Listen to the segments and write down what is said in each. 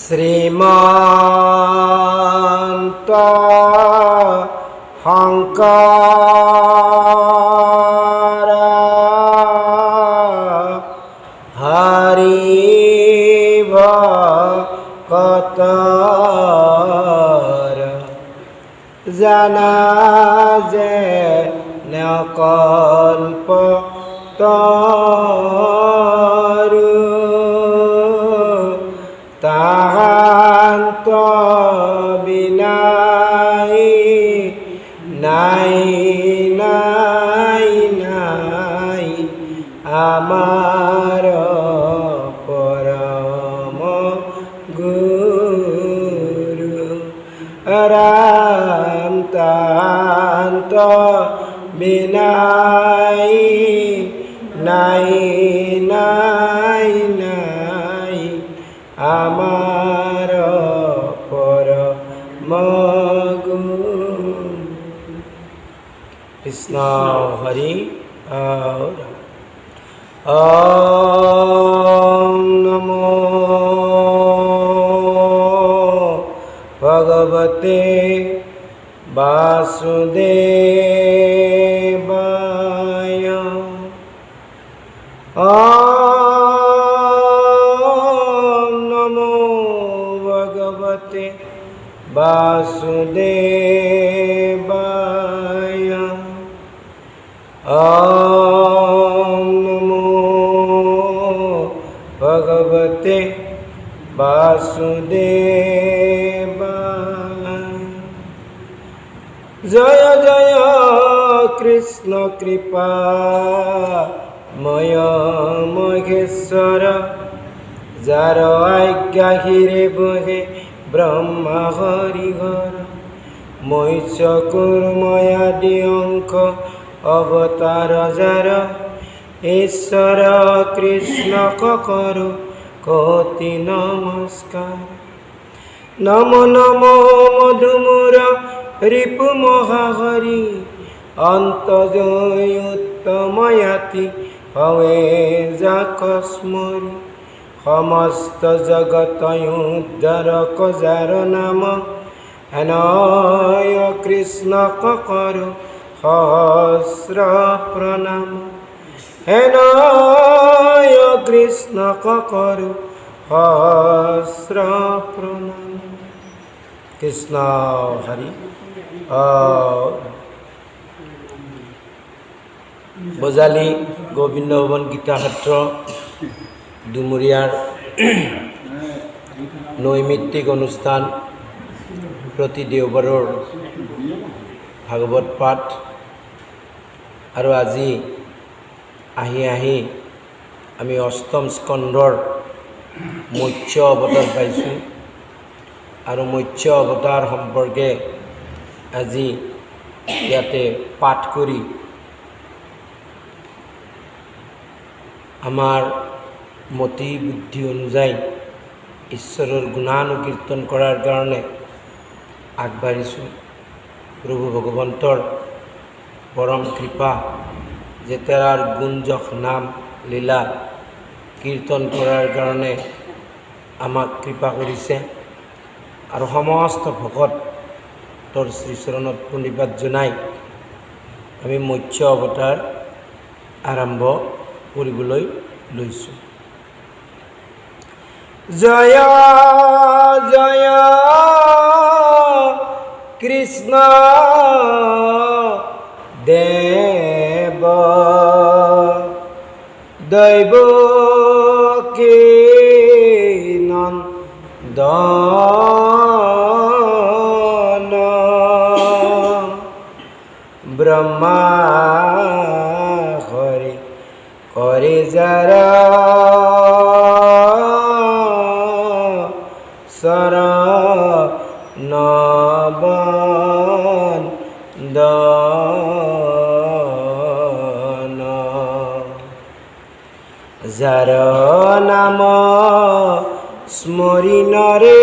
শ্ৰীমন্ত শংকৰ হৰি ভকতৰ জানা যে নকল্প তৰু তাহান্ত বিনাই নাই নাই নাই আমার পরম গুরু রাম তান্ত বিনাই নাই নাই নাই আমার পরম গুরু। কৃষ্ণ হরি ওম নমো ভগবতে বাসুদেবায়। ওম নমো ভগবতে বাসুদেবায়। ওম নমো ভগবতে বাসুদেবায়। জয় জয় কৃষ্ণ কৃপা ময় মহেশ্বর যার আজ্ঞা হিরে বহে ব্রহ্মা হরিহর মৈশ কুর্ময়াদি অঙ্ক অবতার যার ঈশ্বর কৃষ্ণ করু কোটি নমস্কার। নম নম মধুমুর রিপু মহাহরি অন্তজয় উত্তময়াতি হয়ে যাকস্মরি সমস্ত জগত উদ্ধারক যার নাম হেনয় কৃষ্ণ করু সহস্র প্রণাম। হেনয় কৃষ্ণ করু সহস্র প্রণাম। কৃষ্ণ হরি বজালী গোবিন্দ ভৱন গীতাক্ষেত্ৰ ডুমুৰিয়াৰ নৈমিত্তিক অনুষ্ঠান প্ৰতি দেওবাৰৰ ভাগৱত পাঠ আৰু আজি আহি আমি অষ্টম স্কন্ধৰ মৎস্য অৱতাৰ পাইছোঁ আৰু মৎস্য অৱতাৰ সম্পৰ্কে আজি ইয়াতে পাঠ কৰি আমাৰ মতি বুদ্ধি অনুযায়ী ঈশ্বৰৰ গুণানুকীৰ্তন কৰাৰ কাৰণে আগবাঢ়িছোঁ। প্ৰভু ভগৱন্তৰ পৰম কৃপা যে তেৰাৰ গুণ যশ নাম লীলা কীৰ্তন কৰাৰ কাৰণে আমাক কৃপা কৰিছে আৰু সমস্ত ভকতৰ শ্ৰীচৰণত প্ৰণিপাত জনাই আমি মৎস্য অৱতাৰ আৰম্ভ কৰিবলৈ লৈছোঁ। জয় জয় কৃষ্ণ দেৱ দৈৱকী নন্দন ব্ৰহ্মা হৰি করে যারা শরণ বন্দন যার নাম স্মরিণরে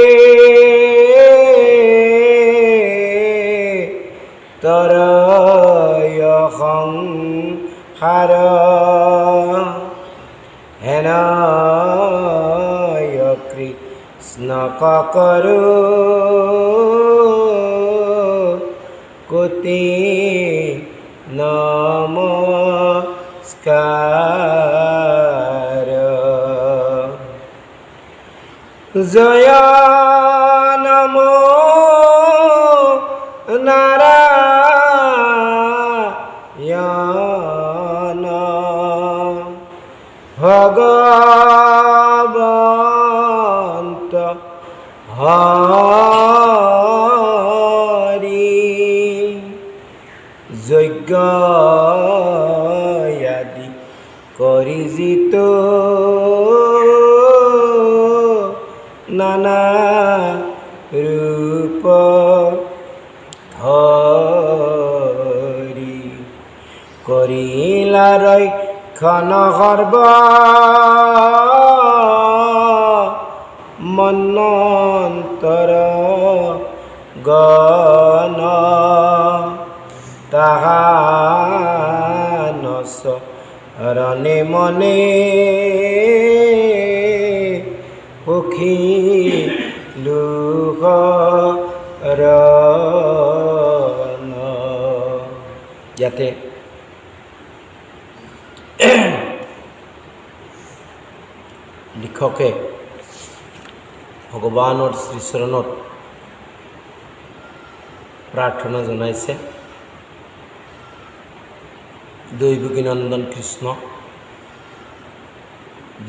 তরয় সংসার বিনয় কৃষ্ণ করো কোটি নমস্কার। জয় নমো নারায়ণ ভগবন্ত হরি যজ্ঞ আদি কৰি জিত নানা ৰূপ ধৰি কৰিলা ৰক্ষণ সৰ্ব মন্বন্তৰ গণ তাহানস ৰণে মনে সুখী লোক ইয়াতে লিখকে ভগৱানৰ শ্ৰীচৰণত প্ৰাৰ্থনা জনাইছে। দৈৱকী নন্দন কৃষ্ণ,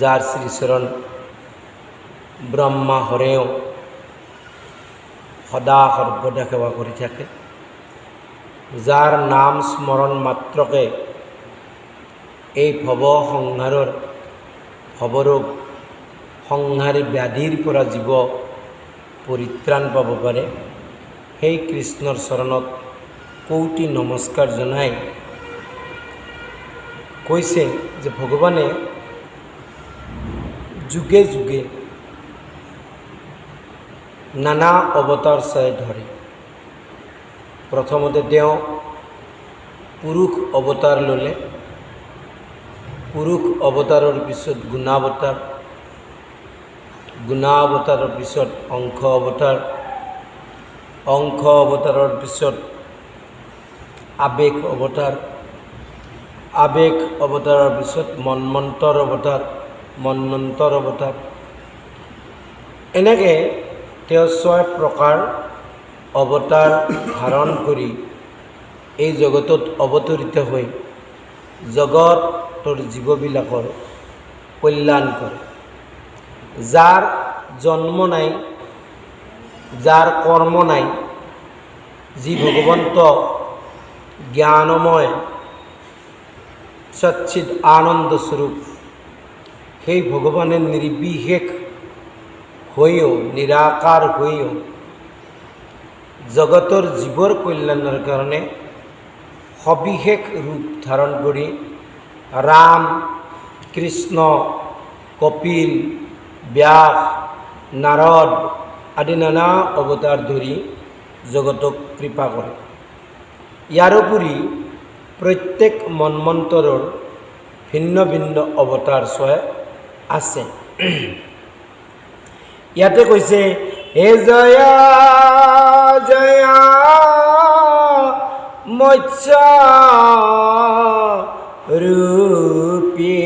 যাৰ শ্ৰীচৰণ ব্ৰহ্মা হৰেও সদা সৰ্বদা সেৱা কৰি থাকে, যাৰ নাম স্মৰণ মাত্ৰকে এই ভৱ সংসাৰৰ ভৱৰোগ সংহাৰী ব্যাধিৰ পৰা জীৱ পৰিত্ৰাণ পাব পাৰে, সেই কৃষ্ণৰ চৰণত কোটি নমস্কাৰ জনাই কৈছে যে ভগৱানে যুগে যুগে নানা অৱতাৰ চাই ধৰে। প্ৰথমতে তেওঁ পুৰুষ অৱতাৰ ল'লে, পুৰুষ অৱতাৰৰ পিছত গুণাৱতাৰ, গুণাৱতাৰৰ পিছত অংশ অৱতাৰ, অংশ অৱতাৰৰ পিছত আবেগ অৱতাৰ, আবেগ অৱতাৰৰ পিছত মন্বন্তৰ অৱতাৰ, মন্বন্তৰ অৱতাৰ। এনেকৈ তেওঁ ৬ প্ৰকাৰ অৱতাৰ ধাৰণ কৰি এই জগতত অৱতৰিত হৈ জগতৰ জীৱবিলাকৰ কল্যাণ কৰে। যাৰ জন্ম নাই, যাৰ কৰ্ম নাই, যি ভগৱন্ত জ্ঞানময় সচ্চিদ আনন্দ স্বৰূপ, সেই ভগৱানে নিৰ্বিশেষ হৈও, নিৰাকাৰ হৈও জগতৰ জীৱৰ কল্যাণৰ কাৰণে সবিশেষ ৰূপ ধাৰণ কৰি ৰাম, কৃষ্ণ, কপিল, ব্যাস, নাৰদ আদি নানা অৱতাৰ ধৰি জগতক কৃপা কৰে। ইয়াৰোপৰি প্ৰত্যেক মন্বন্তৰৰ ভিন্ন ভিন্ন অৱতাৰ ৬ আছে। ইয়াতে কৈছে হে জয় জয় মৎস্য ৰূপী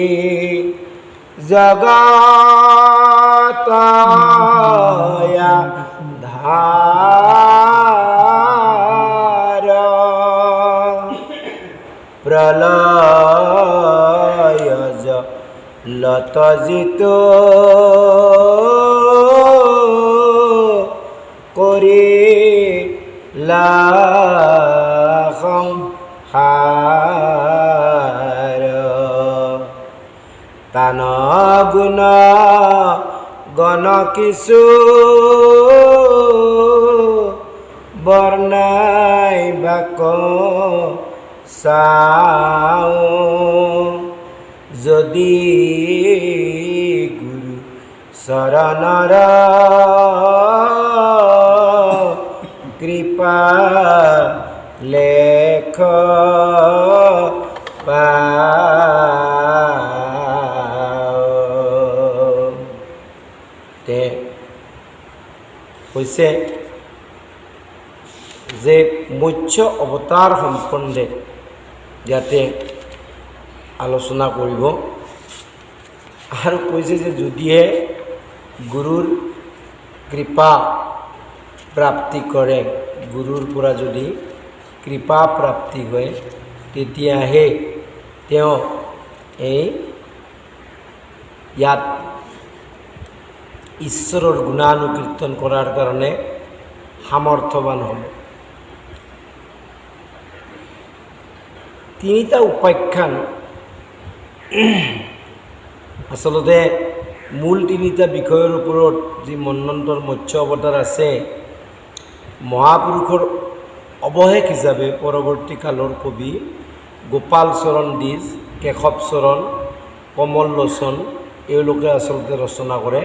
জগতয়া ধাৰ প্ৰলয় লতজিত কৰিলা সংসাৰ তান গুণ গণ কিছু বৰ্ণাই বাক চাওঁ যদি গুৰু চৰণৰ কৃপা লেখ পাওঁ। তে কৈছে যে মৎস্য অৱতাৰ সম্বন্ধে ইয়াতে আলোচনা কৰিব আৰু কৈছে যে যদিহে গুৰুৰ কৃপা প্ৰাপ্তি কৰে, গুৰুৰ পৰা যদি কৃপা প্ৰাপ্তি হয় তেতিয়াহে তেওঁ এই ইয়াত ঈশ্বৰৰ গুণানুকীৰ্তন কৰাৰ কাৰণে সামৰ্থ্যৱান হ'ব। তিনিটা উপাখ্যান আচলতে মূল তিনিটা বিষয়ৰ ওপৰত যি মন্বন্তৰ মৎস্য অৱতাৰ আছে, মহাপুৰুষৰ অৱশেষ হিচাপে পৰৱৰ্তী কালৰ কবি গোপাল চৰণ দ্বিজ, কেশৱ চৰণ, কমল লোচন এওঁলোকে আচলতে ৰচনা কৰে।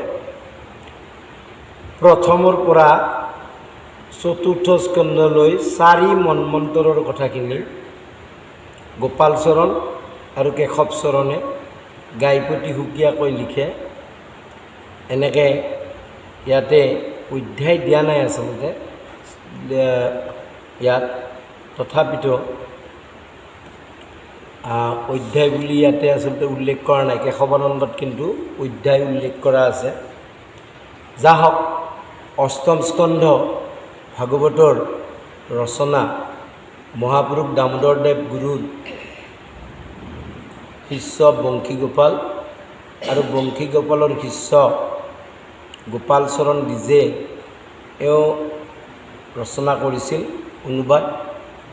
প্ৰথমৰ পৰা চতুৰ্থ স্কন্ধলৈ 4 মন্বন্তৰৰ কথাখিনি গোপাল চৰণ আৰু কেশৱ চৰণে গাইপতি সুকীয়াকৈ লিখে। এনেকৈ ইয়াতে অধ্যায় দিয়া নাই আচলতে ইয়াত, তথাপিতো অধ্যায় বুলি ইয়াতে আচলতে উল্লেখ কৰা নাই। কেশৱানন্দত কিন্তু অধ্যায় উল্লেখ কৰা আছে। যা হওক, অষ্টম স্কন্ধ ভাগৱতৰ ৰচনা মহাপুৰুষ দামোদৰদেৱ গুৰুৰ শিষ্য বংশীগোপাল আৰু বংশীগোপালৰ শিষ্য গোপাল চৰণ দ্বিজে এওঁ ৰচনা কৰিছিল অনুবাদ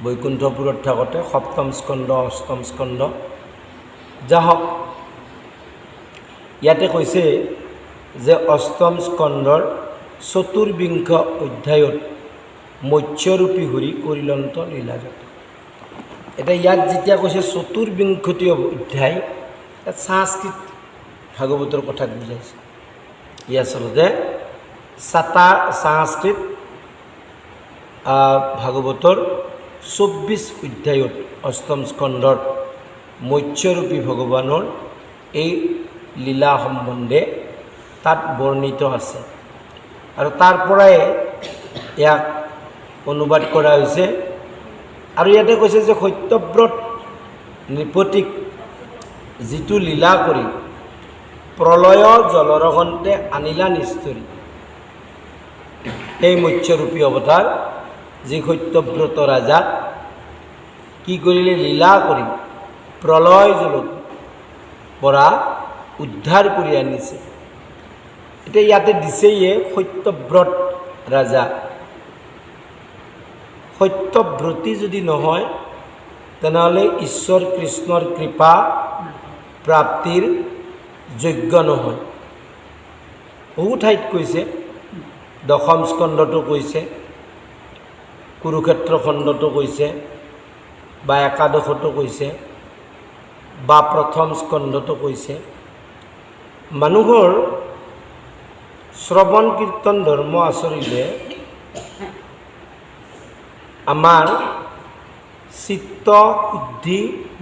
বৈকুণ্ঠপুৰত থাকোঁতে, সপ্তম স্কন্ধ অষ্টম স্কন্ধ। যা হওক, ইয়াতে কৈছে যে অষ্টম স্কন্ধৰ চতুৰ্বিংশ অধ্যায়ত মৎস্যৰূপী হৰি কৰিলন্ত লীলাজত। এতিয়া ইয়াত যেতিয়া কৈছে চতুৰ্বিংশতি অধ্যায়, তাত সংস্কৃত ভাগৱতৰ কথা বুজাইছে। ই আচলতে সংস্কৃত ভাগৱতৰ 24 অধ্যায়ত অষ্টম স্কন্ধৰ মৎস্যৰূপী ভগৱানৰ এই লীলা সম্বন্ধে তাত বৰ্ণিত আছে আৰু তাৰ পৰাই ইয়াক অনুবাদ কৰা হৈছে। আৰু ইয়াতে কৈছে যে সত্যব্ৰত নৃপতিক যিটো লীলা কৰি প্ৰলয় জলৰঘণ্টে আনিলা নিষ্ঠুৰী, সেই মৎস্যৰূপী অৱতাৰ যি সত্যব্ৰত ৰাজাক কি কৰিলে, লীলা কৰি প্ৰলয় জলত পৰা উদ্ধাৰ কৰি আনিছে। এতিয়া ইয়াতে দিছেয়ে সত্যব্ৰত ৰাজা। সত্যব্ৰতী যদি নহয় তেনেহ'লে ঈশ্বৰ কৃষ্ণৰ কৃপা প্ৰাপ্তিৰ যোগ্য নহয়। বহু ঠাইত কৈছে, দশম স্কন্ধতো কৈছে, কুৰুক্ষেত্ৰ খণ্ডতো কৈছে, বা একাদশতো কৈছে, বা প্ৰথম স্কন্ধতো কৈছে। মানুহৰ শ্ৰৱণ কীৰ্তন ধৰ্ম আচৰিলে আমাৰ চিত্ত শুদ্ধি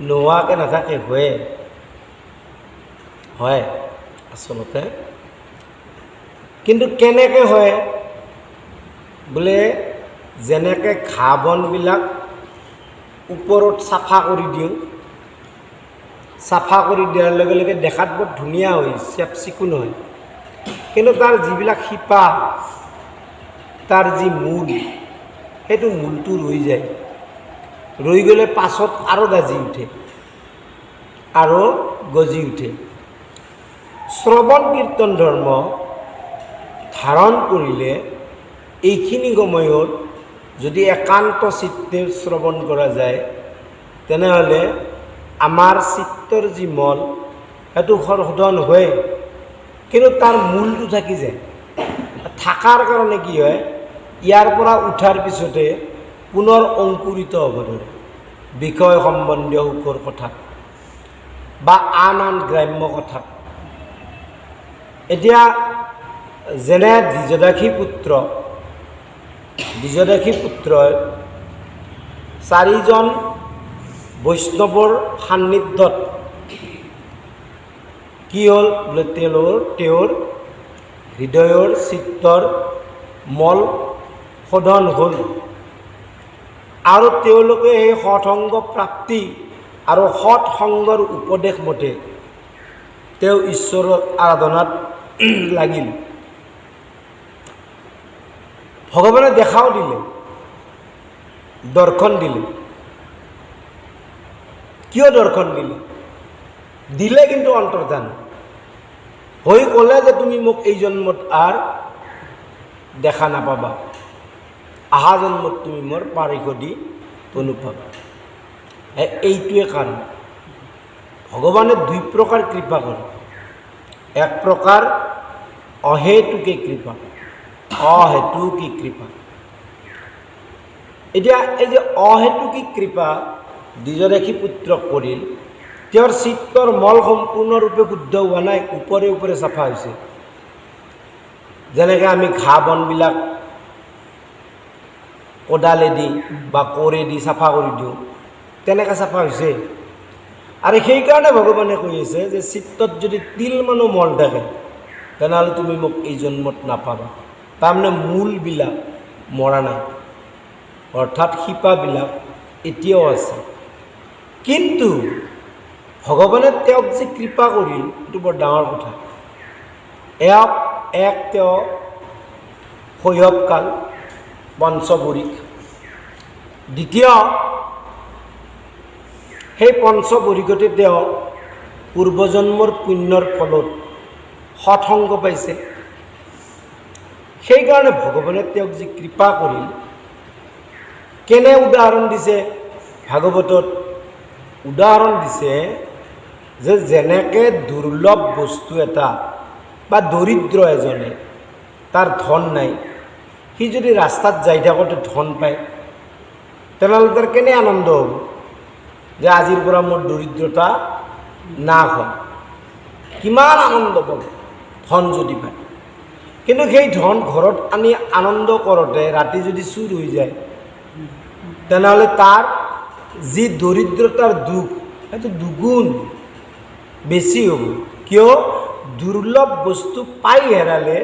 নোহোৱাকৈ নাথাকে, হয় আচলতে। কিন্তু কেনেকৈ হয় বোলে, যেনেকৈ ঘাঁহ বনবিলাক ওপৰত চাফা কৰি দিওঁ, চাফা কৰি দিয়াৰ লগে লগে দেখাত বৰ ধুনীয়া হয়, চাফ চিকুণ হয়। কিন্তু তাৰ যিবিলাক শিপা, তাৰ যি মূল, সেইটো মূলটো ৰৈ যায়। ৰৈ গ'লে পাছত আৰু গাজি উঠে আৰু গজি উঠে। শ্ৰৱণ কীৰ্তন ধৰ্ম ধাৰণ কৰিলে এইখিনি সময়ত যদি একান্ত চিত্তে শ্ৰৱণ কৰা যায়, তেনেহ'লে আমাৰ চিত্তৰ যি মল সেইটো শোধন হয়, কিন্তু তাৰ মূলটো থাকি যায়। থাকাৰ কাৰণে কি হয়, ইয়াৰ পৰা উঠাৰ পিছতে পুনৰ অংকুৰিত হ'ব ধৰে বিষয় সম্বন্ধীয় সুখৰ কথাত বা আন আন গ্ৰাম্য কথাত। এতিয়া যেনে দ্বিজদাসী পুত্ৰই 4জন বৈষ্ণৱৰ সান্নিধ্যত কি হ'ল বোলে, তেওঁৰ হৃদয়ৰ চিত্তৰ মল শোধন হ'ল আৰু তেওঁলোকে এই সৎসংগ প্ৰাপ্তি আৰু সৎসংগৰ উপদেশ মতে তেওঁ ঈশ্বৰৰ আৰাধনাত লাগিল। ভগৱানে দেখাও দিলে, দৰ্শন দিলে। কিয় দৰ্শন দিলে? দিলে কিন্তু অন্তৰ্ধান হৈ ক'লে যে তুমি মোক এই জন্মত আৰু দেখা নাপাবা, অহা জন্মত তুমি মোৰ পাৰিষদী অনুপাবা। এইটোৱে কাৰণ ভগৱানে দুই প্ৰকাৰ কৃপা কৰে। এক প্ৰকাৰ অহেতুকী কৃপা, অহেতুকী কৃপা। এতিয়া এই যে অহেতুকী কৃপা দ্বিজদেশী পুত্ৰক কৰিল, তেওঁৰ চিত্তৰ মল সম্পূৰ্ণৰূপে শুদ্ধ হোৱা নাই, ওপৰে ওপৰে চাফা হৈছে। যেনেকৈ আমি ঘাঁহ বনবিলাক কোদালেদি বা কোৰেদি চাফা কৰি দিওঁ, তেনেকৈ চাফা হৈছে। আৰু সেইকাৰণে ভগৱানে কৈ আছে যে চিত্তত যদি তিলমানো মল থাকে তেনেহ'লে তুমি মোক এই জন্মত নাপাবা। তাৰমানে মূলবিলাক মৰা নাই, অৰ্থাৎ শিপাবিলাক এতিয়াও আছে। কিন্তু ভগৱানে তেওঁক যে কৃপা কৰিল, এইটো বৰ ডাঙৰ কথা। তেওঁ শৈশৱকাল পঞ্চবৰিক, দ্বিতীয় সেই পঞ্চবৰিকতে তেওঁ পূৰ্বজন্মৰ পুণ্যৰ ফলত সৎসংগ পাইছে। সেইকাৰণে ভগৱানে তেওঁক যি কৃপা কৰিল, কেনে উদাহৰণ দিছে ভাগৱতত? উদাহৰণ দিছে যে যেনেকৈ দুৰ্লভ বস্তু এটা বা দৰিদ্ৰ এজনে, তাৰ ধন নাই, সি যদি ৰাস্তাত যাই থাকোঁতে ধন পায় তেনেহ'লে তাৰ কেনে আনন্দ হ'ব যে আজিৰ পৰা মোৰ দৰিদ্ৰতা নাশ হ'ল, কিমান আনন্দ পাব ধন যদি পায়। কিন্তু সেই ধন ঘৰত আনি আনন্দ কৰোঁতে ৰাতি যদি চুৰ হৈ যায় তেনেহ'লে তাৰ যি দৰিদ্ৰতাৰ দুখ সেইটো দুগুণ বেছি হ'ব। কিয়? দুৰ্লভ বস্তু পাই হেৰালে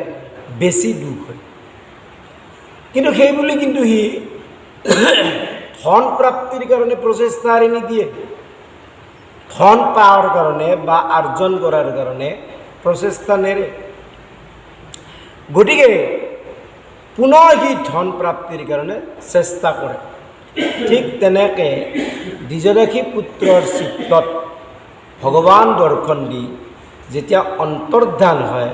বেছি দুখ হয়। কিন্তু সেই বুলি কিন্তু সি ধন প্ৰাপ্তিৰ কাৰণে প্ৰচেষ্টা এৰি নিদিয়ে, ধন পাৱাৰ কাৰণে বা আৰ্জন কৰাৰ কাৰণে প্ৰচেষ্টা নেৰে। গতিকে পুনৰ সি ধন প্ৰাপ্তিৰ কাৰণে চেষ্টা কৰে। ঠিক তেনেকৈ দ্বিজদেশী পুত্ৰৰ চিত্তত ভগৱান দৰ্শন দি যেতিয়া অন্তৰ্ধান হয়,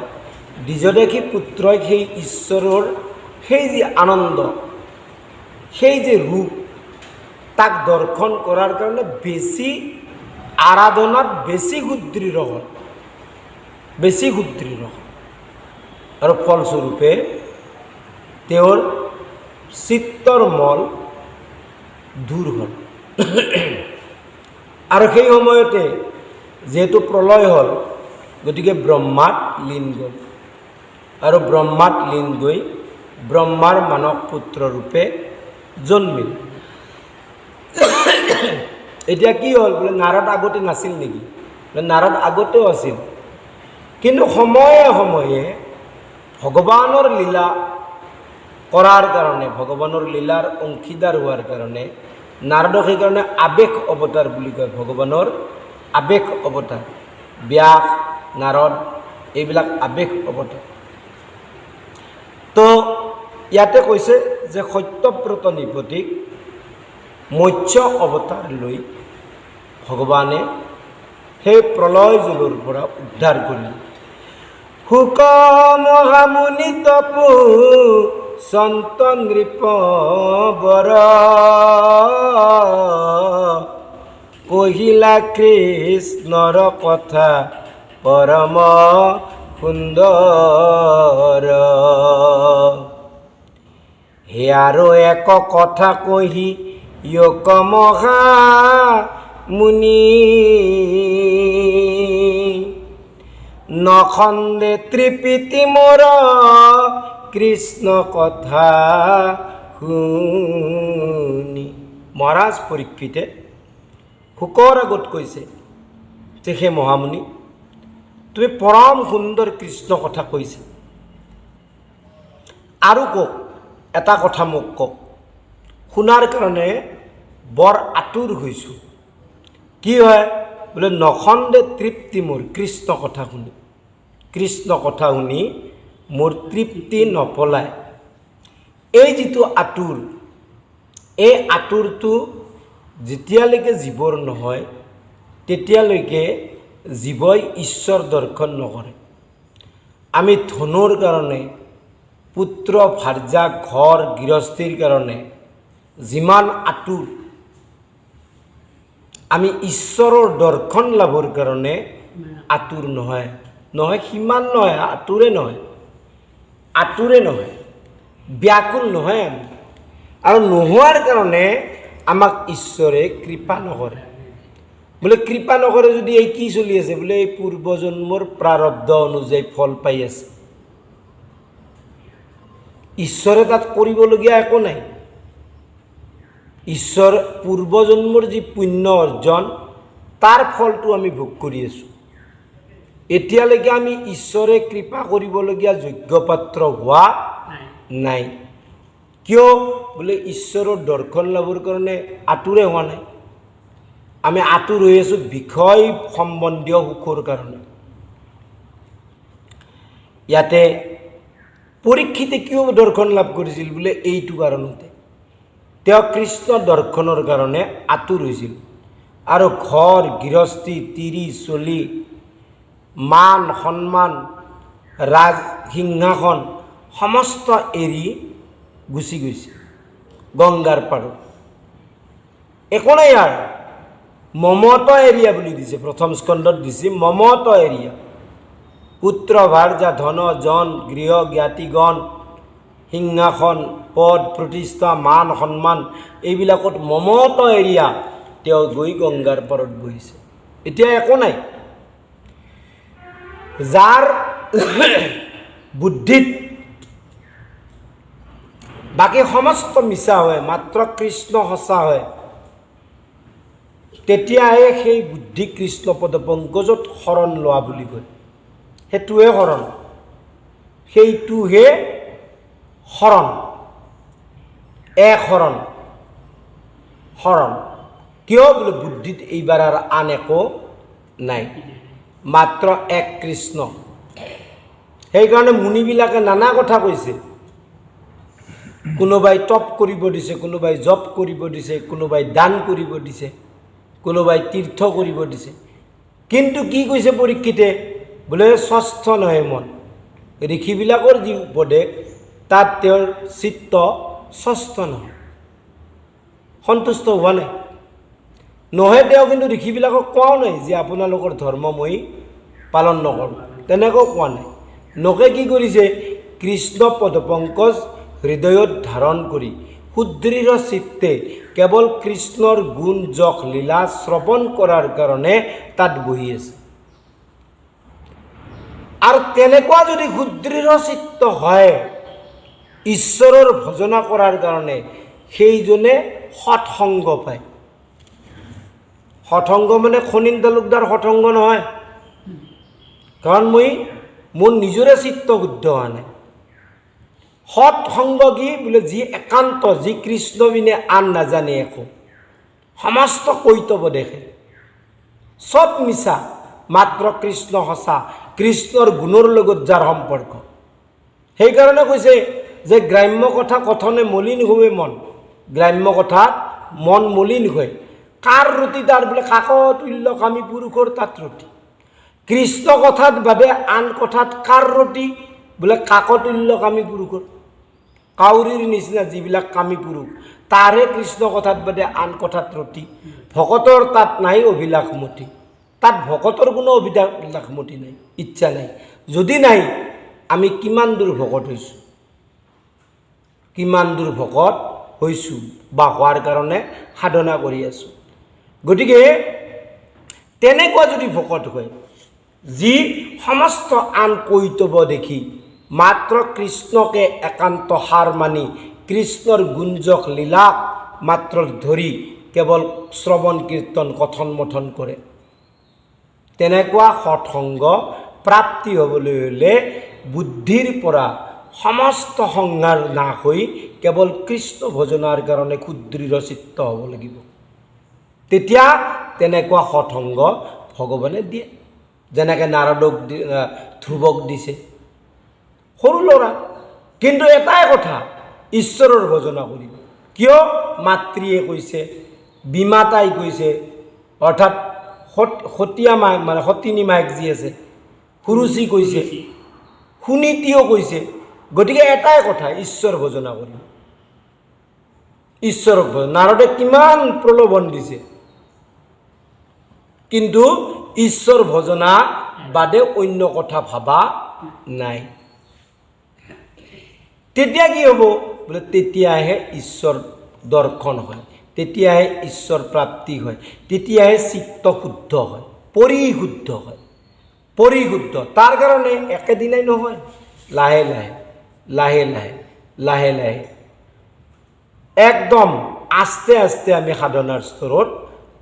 দ্বিজদেশী পুত্ৰই সেই ঈশ্বৰৰ সেই যি আনন্দ, সেই যে ৰূপ, তাক দৰ্শন কৰাৰ কাৰণে বেছি আৰাধনাত বেছি সুদৃঢ় হ'ল, বেছি সুদৃঢ় হ'ল। আৰু ফলস্বৰূপে তেওঁৰ চিত্তৰ মল দূৰ হ'ল। আৰু সেই সময়তে যিহেতু প্ৰলয় হ'ল, গতিকে ব্ৰহ্মাত লীন গ'ল। আৰু ব্ৰহ্মাত লীন গৈ ব্ৰহ্মাৰ মানস পুত্ৰ ৰূপে জন্মিল। এতিয়া কি হ'ল বোলে, নাৰদ আগতে নাছিল নেকি? নাৰদ আগতেও আছিল, কিন্তু সময়ে সময়ে ভগৱানৰ লীলা কৰাৰ কাৰণে, ভগৱানৰ লীলাৰ অংশীদাৰ হোৱাৰ কাৰণে নাৰদক সেইকাৰণে আৱেশ অৱতাৰ বুলি কয়। ভগৱানৰ আৱেশ অৱতাৰ, ব্যাস, নাৰদ এইবিলাক আৱেশ অৱতাৰ। তো ইয়াতে কৈছে যে সত্যব্ৰত নৃপতিক মৎস্য অৱতাৰ লৈ ভগৱানে সেই প্ৰলয় জলৰ পৰা উদ্ধাৰ কৰিল। শুক মহামুনি তপু সন্ত নৃপ বৰ কহিলা কৃষ্ণৰ কথা পৰম সুন্দৰ। হে আৰু এক কথা কহি য়ক মহা মুনি নখন্দে ত্ৰিপিতি মোৰ কৃষ্ণ কথা শুনি। মহাৰাজ পৰীক্ষিতে শুকৰ আগত কৈছে যে হে মহামুনি, তুমি পৰম সুন্দৰ কৃষ্ণ কথা কৈছা, আৰু কওক, এটা কথা মোক কওক, শুনাৰ কাৰণে বৰ আতুৰ হৈছোঁ। কি হয় বোলে, নখন্দে তৃপ্তি মোৰ কৃষ্ণ কথা শুনি, কৃষ্ণ কথা শুনি মোৰ তৃপ্তি নপলায়। এই যিটো আতুৰ, এই আতুৰটো যেতিয়ালৈকে জীৱৰ নহয় তেতিয়ালৈকে জীৱই ঈশ্বৰ দৰ্শন নকৰে। আমি ধনৰ কাৰণে, পুত্ৰ ভাৰ্যা ঘৰ গৃহস্থীৰ কাৰণে যিমান আতুৰ, আমি ঈশ্বৰৰ দৰ্শন লাভৰ কাৰণে আতুৰ নহয়, সিমান নহয়, আতুৰে নহয়, ব্যাকুল নহয় আমি। আৰু নোহোৱাৰ কাৰণে আমাক ঈশ্বৰে কৃপা নকৰে। বোলে কৃপা নকৰে যদি এই কি চলি আছে বোলে, এই পূৰ্বজন্মৰ প্ৰাৰব্ধ অনুযায়ী ফল পাই আছে। ঈশ্বৰে তাত কৰিবলগীয়া একো নাই। ঈশ্বৰ পূৰ্বজন্মৰ যি পুণ্য অৰ্জন, তাৰ ফলটো আমি ভোগ কৰি আছোঁ। এতিয়ালৈকে আমি ঈশ্বৰে কৃপা কৰিবলগীয়া যোগ্য পাত্ৰ হোৱা নাই। কিয় বোলে, ঈশ্বৰৰ দৰ্শন লাভৰ কাৰণে আতুৰে হোৱা নাই। আমি আতুৰ হৈ আছোঁ বিষয় সম্বন্ধীয় সুখৰ কাৰণে। ইয়াতে পৰীক্ষিতে কিয় দৰ্শন লাভ কৰিছিল বোলে, এইটো কাৰণতে তেওঁ কৃষ্ণ দৰ্শনৰ কাৰণে আতুৰ হৈছিল। আৰু ঘৰ গৃহস্থী, তিৰি চলি, মান সন্মান, ৰাজ সিংহাসন সমস্ত এৰি গুচি গৈছে গংগাৰ পাৰত। একো নাই, আৰু মমত এৰিয়া বুলি দিছে, প্ৰথম স্কন্ধত দিছে মমত এৰিয়া। পুত্ৰ ভাৰ্যা ধন জন গৃহ জ্ঞাতিগণ, সিংহাসন পদ প্ৰতিষ্ঠা মান সন্মান, এইবিলাকত মমত এৰিয়া তেওঁ গৈ গংগাৰ পাৰত বহিছে। এতিয়া একো নাই। যাৰ বুদ্ধিত বাকী সমস্ত মিছা হয়, মাত্ৰ কৃষ্ণ সঁচা হয়, তেতিয়াহে সেই বুদ্ধি কৃষ্ণ পদ পংকজত শৰণ লোৱা বুলি কয়। সেইটোহে শৰণ, সেইটোহে শৰণ, শৰণ। কিয় বোলে, বুদ্ধিত এইবাৰ আৰু আন একো নাই, মাত্ৰ এক কৃষ্ণ। সেইকাৰণে মুনিবিলাকে নানা কথা কৈছে। কোনোবাই তপ কৰিব দিছে, কোনোবাই জপ কৰিব দিছে, কোনোবাই দান কৰিব দিছে, কোনোবাই তীৰ্থ কৰিব দিছে। কিন্তু কি কৈছে পৰীক্ষিতে বোলে, স্বস্থ নহয় মন। ঋষিবিলাকৰ যি উপদেশ, তাত তেওঁৰ চিত্ত স্বস্থ নহয়, সন্তুষ্ট হোৱা নাই। নহয় তেওঁ কিন্তু ঋষিবিলাকক কোৱাও নাই যে আপোনালোকৰ ধৰ্ম মই পালন নকৰোঁ, তেনেকৈ কোৱা নাই। লোকে কি কৰিছে, কৃষ্ণ পদপংকজ হৃদয়ত ধাৰণ কৰি সুদৃঢ় চিত্তে কেৱল কৃষ্ণৰ গুণ যশ লীলা শ্ৰৱণ কৰাৰ কাৰণে তাত বহি আছে। আৰু তেনেকুৱা যদি সুদৃঢ় চিত্ত হয় ঈশ্বৰৰ ভজনা কৰাৰ কাৰণে, সেইজনে সৎসংগ পায়। সৎসংগ মানে খনিন তালুকদাৰ সৎসংগ নহয়, কাৰণ মই মোৰ নিজৰে চিত্ত শুদ্ধ হোৱা নাই। সৎসংগ কি বোলে, যি একান্ত, যি কৃষ্ণ বিনে আন নাজানে একো, সমস্ত কৈতৱ দেখে, চব মিছা, মাত্ৰ কৃষ্ণ সঁচা, কৃষ্ণৰ গুণৰ লগত যাৰ সম্পৰ্ক। সেইকাৰণে কৈছে যে গ্ৰাম্য কথা কথনে মলিন হৈ মন, গ্ৰাম্য কথাত মন মলিন হয়। কাৰ ৰুটি তাৰ বোলে, কাকতুল্য কামী পুৰুষৰ তাত ৰুটি। কৃষ্ণ কথাত বাদে আন কথাত কাৰ ৰুটি বোলে, কাকতুল্য কামী পুৰুষৰ। কাউৰীৰ নিচিনা যিবিলাক কামী পুৰুষ, তাৰহে কৃষ্ণ কথাত বাদে আন কথাত ৰুটি। ভকতৰ তাত নাই অভিলাষমতি, তাত ভকতৰ কোনো অভিলাষমতি নাই, ইচ্ছা নাই। যদি নাই, আমি কিমান দূৰ ভকত হৈছোঁ, কিমান দূৰ ভকত হৈছোঁ বা হোৱাৰ কাৰণে সাধনা কৰি আছোঁ। গতিকে তেনেকুৱা যদি ভকত হয়, যি সমস্ত আন কৈতৱ দেখি মাত্ৰ কৃষ্ণকে একান্ত হাৰ মানি কৃষ্ণৰ গুঞ্জক লীলাক মাত্ৰ ধৰি কেৱল শ্ৰৱণ কীৰ্তন কথন মথন কৰে, তেনেকুৱা সৎসংগ প্ৰাপ্তি হ'বলৈ হ'লে বুদ্ধিৰ পৰা সমস্ত সংসাৰ নাশ হৈ কেৱল কৃষ্ণ ভজনাৰ কাৰণে সুদৃঢ় চিত্ত হ'ব লাগিব। তেতিয়া তেনেকুৱা সৎসংগ ভগৱানে দিয়ে, যেনেকৈ নাৰদক ধ্ৰুৱক দিছে, সৰু ল'ৰা। কিন্তু এটাই কথা, ঈশ্বৰৰ ভজনা কৰিব। কিয়? মাতৃয়ে কৈছে, বিমাতাই কৈছে, অৰ্থাৎ সতীয়া মাক মানে সতিনী মাক যি আছে, সুৰুচি কৈছে, সুনীতিও কৈছে। গতিকে এটাই কথা, ঈশ্বৰ ভজনা কৰিব। ঈশ্বৰক ভজন, নাৰদে কিমান প্ৰলোভন দিছে, কিন্তু ঈশ্বৰ ভজনা বাদে অন্য কথা ভাবা নাই। তেতিয়া কি হ'ব? বোলে তেতিয়াহে ঈশ্বৰ দৰ্শন হয়, তেতিয়াহে ঈশ্বৰ প্ৰাপ্তি হয়, তেতিয়াহে চিত্ত শুদ্ধ হয়, পৰিশুদ্ধ হয়। পৰিশুদ্ধ তাৰ কাৰণে একেদিনাই নহয়, লাহে লাহে লাহে লাহে লাহে লাহে একদম আস্তে আস্তে আমি সাধনাৰ স্তৰত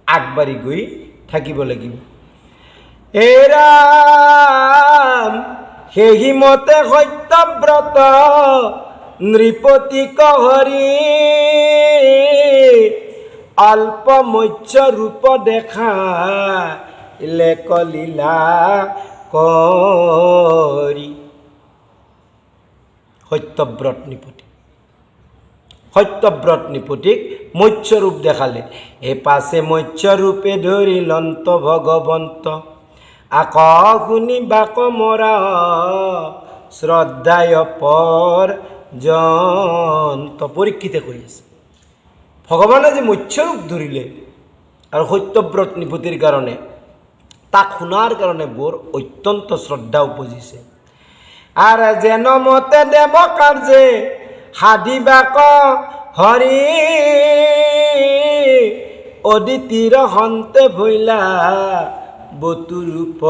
আগবাঢ়ি গৈ থাকিব লাগিব। হে ৰাম সেইমতে সত্যব্ৰত নৃপতি কহৰি অল্প মৎস্য ৰূপ দেখা কলীলা কৰি। সত্যব্ৰত নৃপতি, সত্যব্ৰত নৃপতিক মৎস্যৰূপ দেখালে। এ পাছে মৎস্যৰূপে ধৰি লন্ত ভগৱন্ত আক শুনি বাক মৰা শ্ৰদ্ধায় পৰ জন্ত। পৰীক্ষিতে কৈ আছে, ভগৱানে যে মৎস্যৰূপ ধৰিলে আৰু সত্যব্ৰত নৃপতিৰ কাৰণে, তাক শুনাৰ কাৰণে বৰ অত্যন্ত শ্ৰদ্ধা উপজিছে। আৰু যেন মতে দেৱ কাৰ্যে সাধিবাক হৰি অদিতিৰ হন্তে ভৈলা বতুৰূপ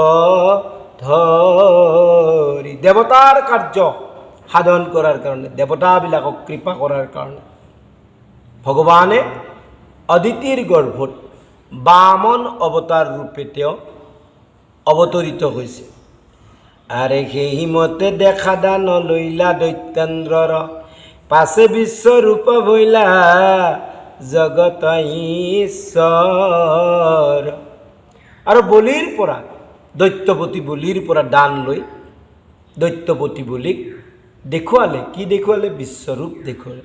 ধৰি। দেৱতাৰ কাৰ্য সাধন কৰাৰ কাৰণে, দেৱতাবিলাকক কৃপা কৰাৰ কাৰণে ভগৱানে অদিতিৰ গৰ্ভত বামন অৱতাৰ ৰূপে তেওঁ অৱতৰিত হৈছে। আৰে সেইমতে দেখা দান লৈলা দৈত্যেন্দ্ৰৰ পাছে বিশ্বৰূপ ভৈলা জগত ঈশ্বৰ। আৰু বলিৰ পৰা, দৈত্যপতি বলিৰ পৰা দান লৈ দৈত্যপতি বলিক দেখুৱালে। কি দেখুৱালে? বিশ্বৰূপ দেখুৱালে।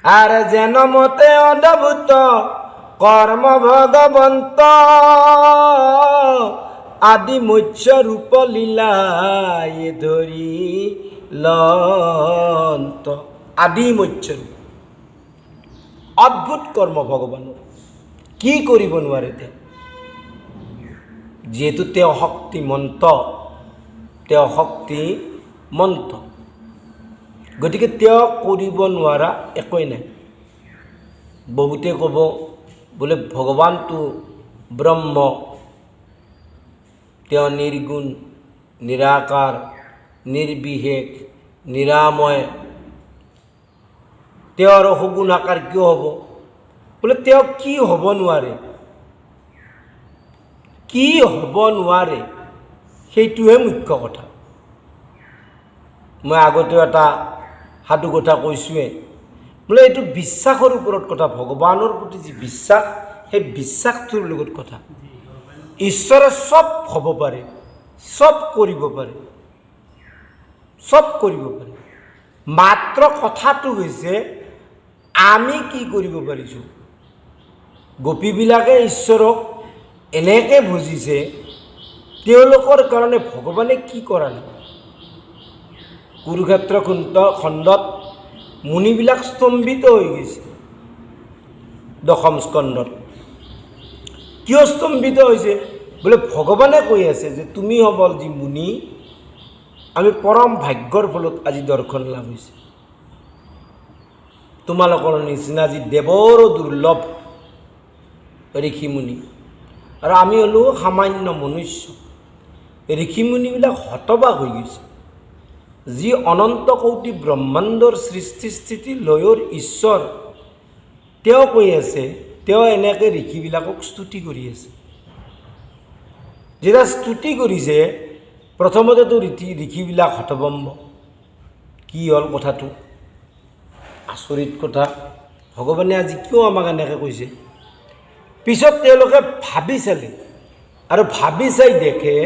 আৰু যেন মতে অদ্ভুত কৰ্ম ভগৱন্ত আদি মৎস্য ৰূপ লীলাই ধৰি লন্ত। আদি মৎস্য ৰূপ, অদ্ভুত কৰ্ম ভগৱানৰ, কি কৰিব নোৱাৰে তেওঁ, যিহেতু তেওঁ শক্তিমন্ত, তেওঁ শক্তিমন্ত। গতিকে তেওঁ কৰিব নোৱাৰা একোৱেই নাই। বহুতে ক'ব বোলে ভগৱানটো ব্ৰহ্ম, তেওঁ নিৰ্গুণ, নিৰাকাৰ, নিৰ্বিশেষ, নিৰাময়, তেওঁৰ সগুণ আকাৰ কিয় হ'ব? বোলে তেওঁ কি হ'ব নোৱাৰে, কি হ'ব নোৱাৰে, সেইটোহে মুখ্য কথা। মই আগতেও এটা সাধু কথা কৈছোঁৱে, বোলে এইটো বিশ্বাসৰ ওপৰত কথা। ভগৱানৰ প্ৰতি যি বিশ্বাস, সেই বিশ্বাসটোৰ লগত কথা। ঈশ্বৰে চব হ'ব পাৰে, চব কৰিব পাৰে, চব কৰিব পাৰে। মাত্ৰ কথাটো হৈছে আমি কি কৰিব পাৰিছোঁ। গোপীবিলাকে ঈশ্বৰক এনেকৈ বুজিছে, তেওঁলোকৰ কাৰণে ভগৱানে কি কৰা নাই। কুৰুক্ষেত্ৰ খণ্ডত মুনিবিলাক স্তম্ভিত হৈ গৈছে। দশম স্কন্ধত কিয় স্তম্ভিত হৈছে? বোলে ভগৱানে কৈ আছে যে তুমি হবল যি মুনি, আমি পৰম ভাগ্যৰ ফলত আজি দৰ্শন লাভ হৈছে। তোমালোকৰ নিচিনা যি দেৱৰো দুৰ্লভ ঋষিমুনি, আৰু আমি হ'লোঁ সামান্য মনুষ্য। ঋষিমুনিবিলাক হতবাক হৈ গৈছে। যি অনন্ত কোটি ব্ৰহ্মাণ্ডৰ সৃষ্টি স্থিতি লয়ৰ ঈশ্বৰ, তেওঁ কৈ আছে, তেওঁ এনেকৈ ঋষিবিলাকক স্তুতি কৰি আছে। যেতিয়া স্তুতি কৰিছে, প্ৰথমতেতো ঋষিবিলাক হতভম্ব, কি হ'ল কথাটো আচৰিত কথা ভগৱানে আজি কিয় আমাক এনেকৈ কৈছে পিছত তেওঁলোকে ভাবি চালে আৰু ভাবি চাই দেখে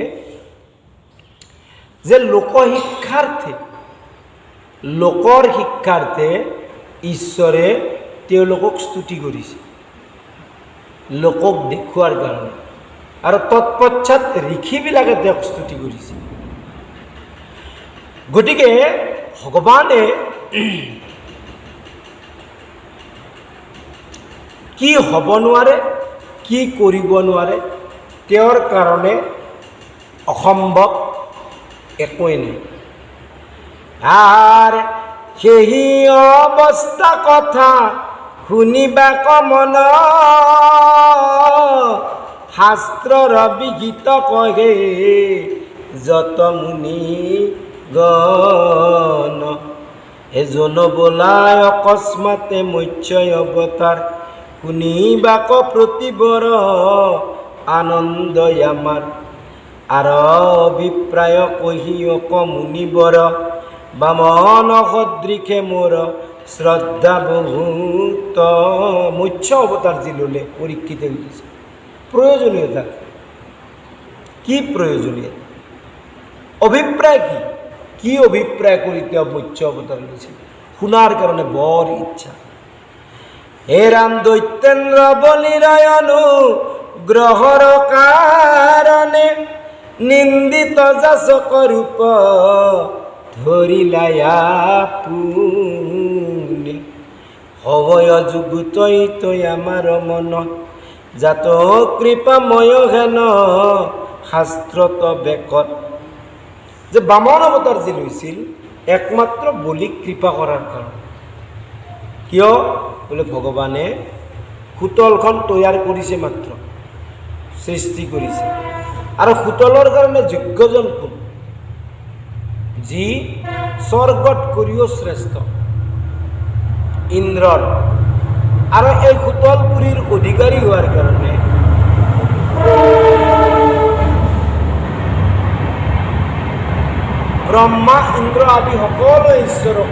যে লোকৰ শিক্ষাৰ্থে ঈশ্বৰে তেওঁলোকক স্তুতি কৰিছে লোকক দেখুৱাৰ কাৰণে আৰু তৎপশ্চাত ঋষিবিলাকে তেওঁক স্তুতি কৰিছে গতিকে ভগৱানে কি হ'ব নোৱাৰে কি কৰিব নোৱাৰে তেওঁৰ কাৰণে অসম্ভৱ একোৱেই নাই আৰ সেই অবস্থা কথা শুনিবা কমন শাস্ত্ৰৰ বিহিত কহে যত মুনি গণ এজন বোলাই অকস্মাতে মৎস্য অৱতাৰ শুনিবাক প্ৰতিবৰ আনন্দ আমাৰ আৰ অভিপ্ৰায় কহিয়ক মুনিবৰ বামন সদৃশে মোৰ শ্ৰদ্ধা বহুত মৎস্য অবতাৰ যি ল'লে পৰীক্ষিতে উঠিছে প্ৰয়োজনীয়তা কি প্ৰয়োজনীয়তা অভিপ্ৰায় কি অভিপ্ৰায় কৰি তেওঁ মৎস্য অবতাৰ লৈছিল শুনাৰ কাৰণে বৰ ইচ্ছা হে ৰাম দৈত্যেন্দ্ৰ বলিৰায়নু গ্ৰহৰ কাৰণে নিন্দিত যাচক ৰূপ ধৰিলায়া পুনে হবয় যুগুতই তই আমাৰ মন জাত কৃপাময় হেন শাস্ত্ৰত বেকত যে বামন অৱতাৰ যি লৈছিল একমাত্ৰ বলিক কৃপা কৰাৰ কাৰণে কিয় বোলে ভগৱানে সুতলখন তৈয়াৰ কৰিছে মাত্ৰ সৃষ্টি কৰিছে আৰু সুতলৰ কাৰণে যোগ্যজন কোন যি স্বৰ্গত কৰিও শ্ৰেষ্ঠ ইন্দ্ৰৰ আৰু এই সুতলপুৰীৰ অধিকাৰী হোৱাৰ কাৰণে ব্ৰহ্মা ইন্দ্ৰ আদি সকলো ঈশ্বৰক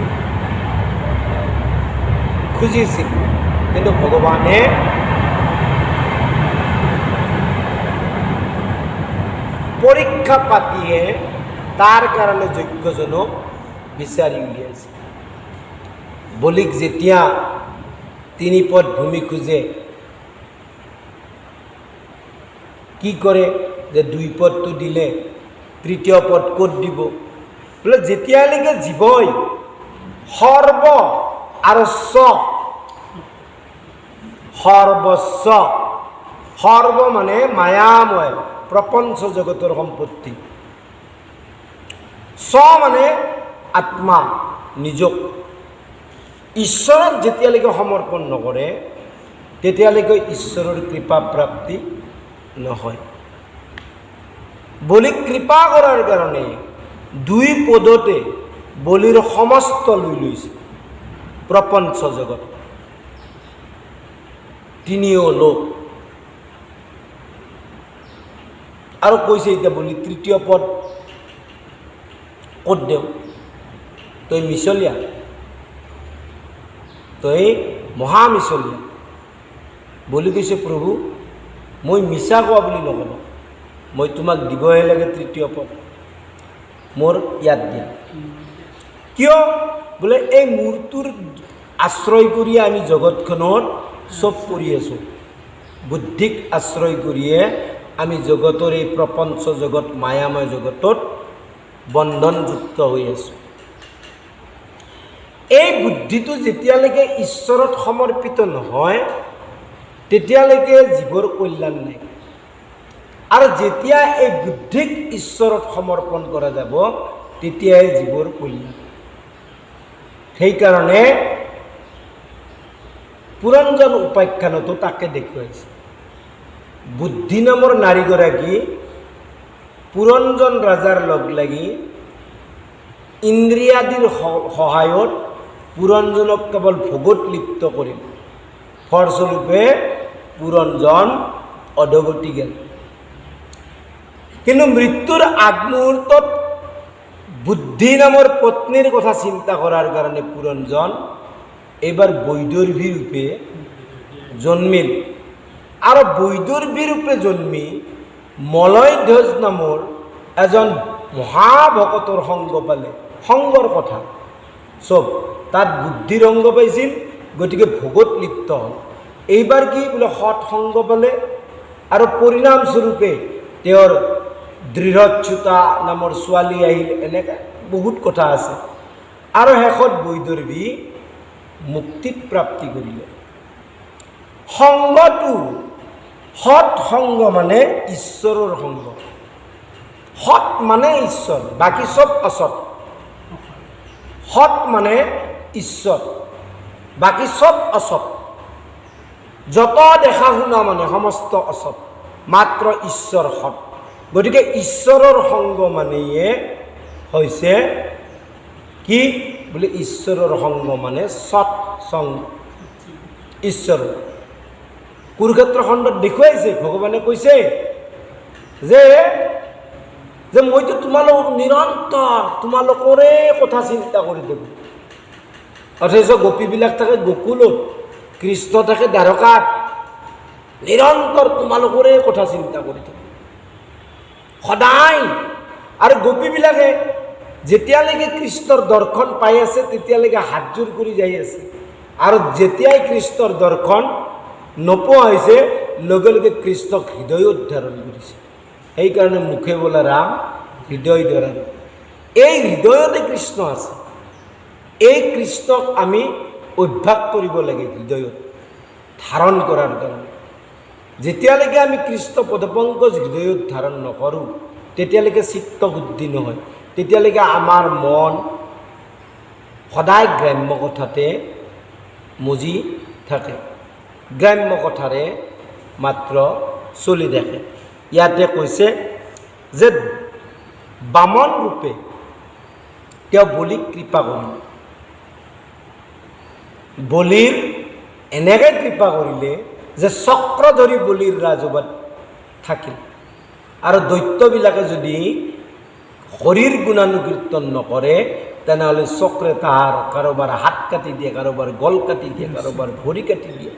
খুজিছিল কিন্তু ভগৱানে পৰীক্ষা পাতিয়ে তাৰ কাৰণে যোগ্যজনক বিচাৰি উলিয়াইছে বলিক যেতিয়া 3 পদ ভূমি খোজে কি কৰে যে 2 পদটো দিলে তৃতীয় পদ ক'ত দিব বোলে যেতিয়ালৈকে জীৱই সৰ্ব আৰু সৰ্বস্ব সৰ্ব মানে মায়াময় প্ৰপঞ্চ জগতৰ সম্পত্তি মানে আত্মা নিজক ঈশ্বৰক যেতিয়ালৈকে সমৰ্পণ নকৰে তেতিয়ালৈকে ঈশ্বৰৰ কৃপা প্ৰাপ্তি নহয় বলিক কৃপা কৰাৰ কাৰণে 2 পদতে বলিৰ সমস্ত লৈ লৈছে প্ৰপঞ্চ জগত তিনিও লোক আৰু কৈছে এতিয়া বলি তৃতীয় পদ ক'ত দেও তই মিছলীয়া তই মহামিছলীয়া বলি কৈছে প্ৰভু মই মিছা কোৱা বুলি নক'ব মই তোমাক দিবহে লাগে তৃতীয় পদ মোৰ ইয়াত দিয়া কিয় বোলে এই মূৰটোৰ আশ্ৰয় কৰি আমি জগতখনত চব কৰি আছোঁ বুদ্ধিক আশ্ৰয় কৰিয়ে আমি জগতৰ এই প্ৰপঞ্চ জগত মায়াময় জগতত বন্ধনযুক্ত হৈ আছোঁ এই বুদ্ধিটো যেতিয়ালৈকে ঈশ্বৰত সমৰ্পিত নহয় তেতিয়ালৈকে জীৱৰ কল্যাণ নাই আৰু যেতিয়া এই বুদ্ধিক ঈশ্বৰত সমৰ্পণ কৰা যাব তেতিয়াই জীৱৰ কল্যাণ সেইকাৰণে পুৰঞ্জন উপাখ্যানতো তাকে দেখুৱাইছে বুদ্ধি নামৰ নাৰীগৰাকী পুৰঞ্জন ৰাজাৰ লগ লাগি ইন্দ্ৰিয়াদিৰ সহায়ত পুৰঞ্জনক কেৱল ভোগত লিপ্ত কৰিল ফলস্বৰূপে পুৰঞ্জন অধগতি গেল কিন্তু মৃত্যুৰ আগমুহূৰ্তত বুদ্ধি নামৰ পত্নীৰ কথা চিন্তা কৰাৰ কাৰণে পুৰঞ্জন এইবাৰ বৈদৰ্ভী ৰূপে জন্মিল আৰু বৈদৰ্ভী ৰূপে জন্মি মলয়ধ্বজ নামৰ এজন মহাভকতৰ সংগ পালে। সংগৰ কথা চব তাত বুদ্ধিৰ অংগ পাইছিল, গতিকে ভোগত লিপ্ত হ'ল। এইবাৰ কি বোলে সৎ সংগ পালে আৰু পৰিণামস্বৰূপে তেওঁৰ দৃঢ়চ্যুতা নামৰ ছোৱালী আহিল। এনেকৈ বহুত কথা আছে। আৰু শেষত বৈদৰ্ভী মুক্তি প্ৰাপ্তি কৰিলে। সংগটো সৎ সংগ মানে ঈশ্বৰৰ সংগ। সৎ মানে ঈশ্বৰ, বাকী চব অসৎ। সৎ মানে ঈশ্বৰ, বাকী চব অসৎ। যত দেখা শুনা মানে সমস্ত অসৎ, মাত্ৰ ঈশ্বৰ সৎ। গতিকে ঈশ্বৰৰ সংগ মানেয়ে হৈছে কি বোলে ঈশ্বৰৰ সংগ মানে সৎ সংগ। ঈশ্বৰ কুৰুক্ষেত্ৰ খণ্ডত দেখুৱাইছে, ভগৱানে কৈছে যে যে মইতো তোমালোক নিৰন্তৰ তোমালোকৰে কথা চিন্তা কৰি থাকোঁ। অথচ গোপীবিলাক থাকে গোকুলত, কৃষ্ণ থাকে দ্বাৰকাত, নিৰন্তৰ তোমালোকৰে কথা চিন্তা কৰি থাকে সদায়। আৰু গোপীবিলাকে যেতিয়ালৈকে কৃষ্ণৰ দৰ্শন পাই আছে তেতিয়ালৈকে হাতযোৰ কৰি যাই আছে, আৰু যেতিয়াই কৃষ্ণৰ দৰ্শন নোপোৱা হৈছে লগে লগে কৃষ্ণক হৃদয়ত ধাৰণ কৰিছে। সেইকাৰণে মুখে বোলা ৰাম, হৃদয় ধৰা। এই হৃদয়তে কৃষ্ণ আছে। এই কৃষ্ণক আমি অভ্যাস কৰিব লাগে হৃদয়ত ধাৰণ কৰাৰ কাৰণে। যেতিয়ালৈকে আমি কৃষ্ণ পদপংকজ হৃদয়ত ধাৰণ নকৰোঁ তেতিয়ালৈকে চিত্ত শুদ্ধি নহয়, তেতিয়ালৈকে আমাৰ মন সদায় গ্ৰাম্য কথাতে মজি থাকে, গ্ৰাম্য কথাৰে মাত্ৰ চলি থাকে। ইয়াতে কৈছে যে বামন ৰূপে তেওঁ বলিক কৃপা কৰিলে। বলিৰ এনেকৈ কৃপা কৰিলে যে চক্ৰ ধৰি বলিৰ ৰাজবাত থাকিল। আৰু দৈত্যবিলাকে যদি হৰিৰ গুণানুকীৰ্তন নকৰে তেনেহ'লে চক্ৰে তাহাৰ কাৰোবাৰ হাত কাটি দিয়ে, কাৰোবাৰ গল কাটি দিয়ে, কাৰোবাৰ ভৰি কাটি দিয়ে,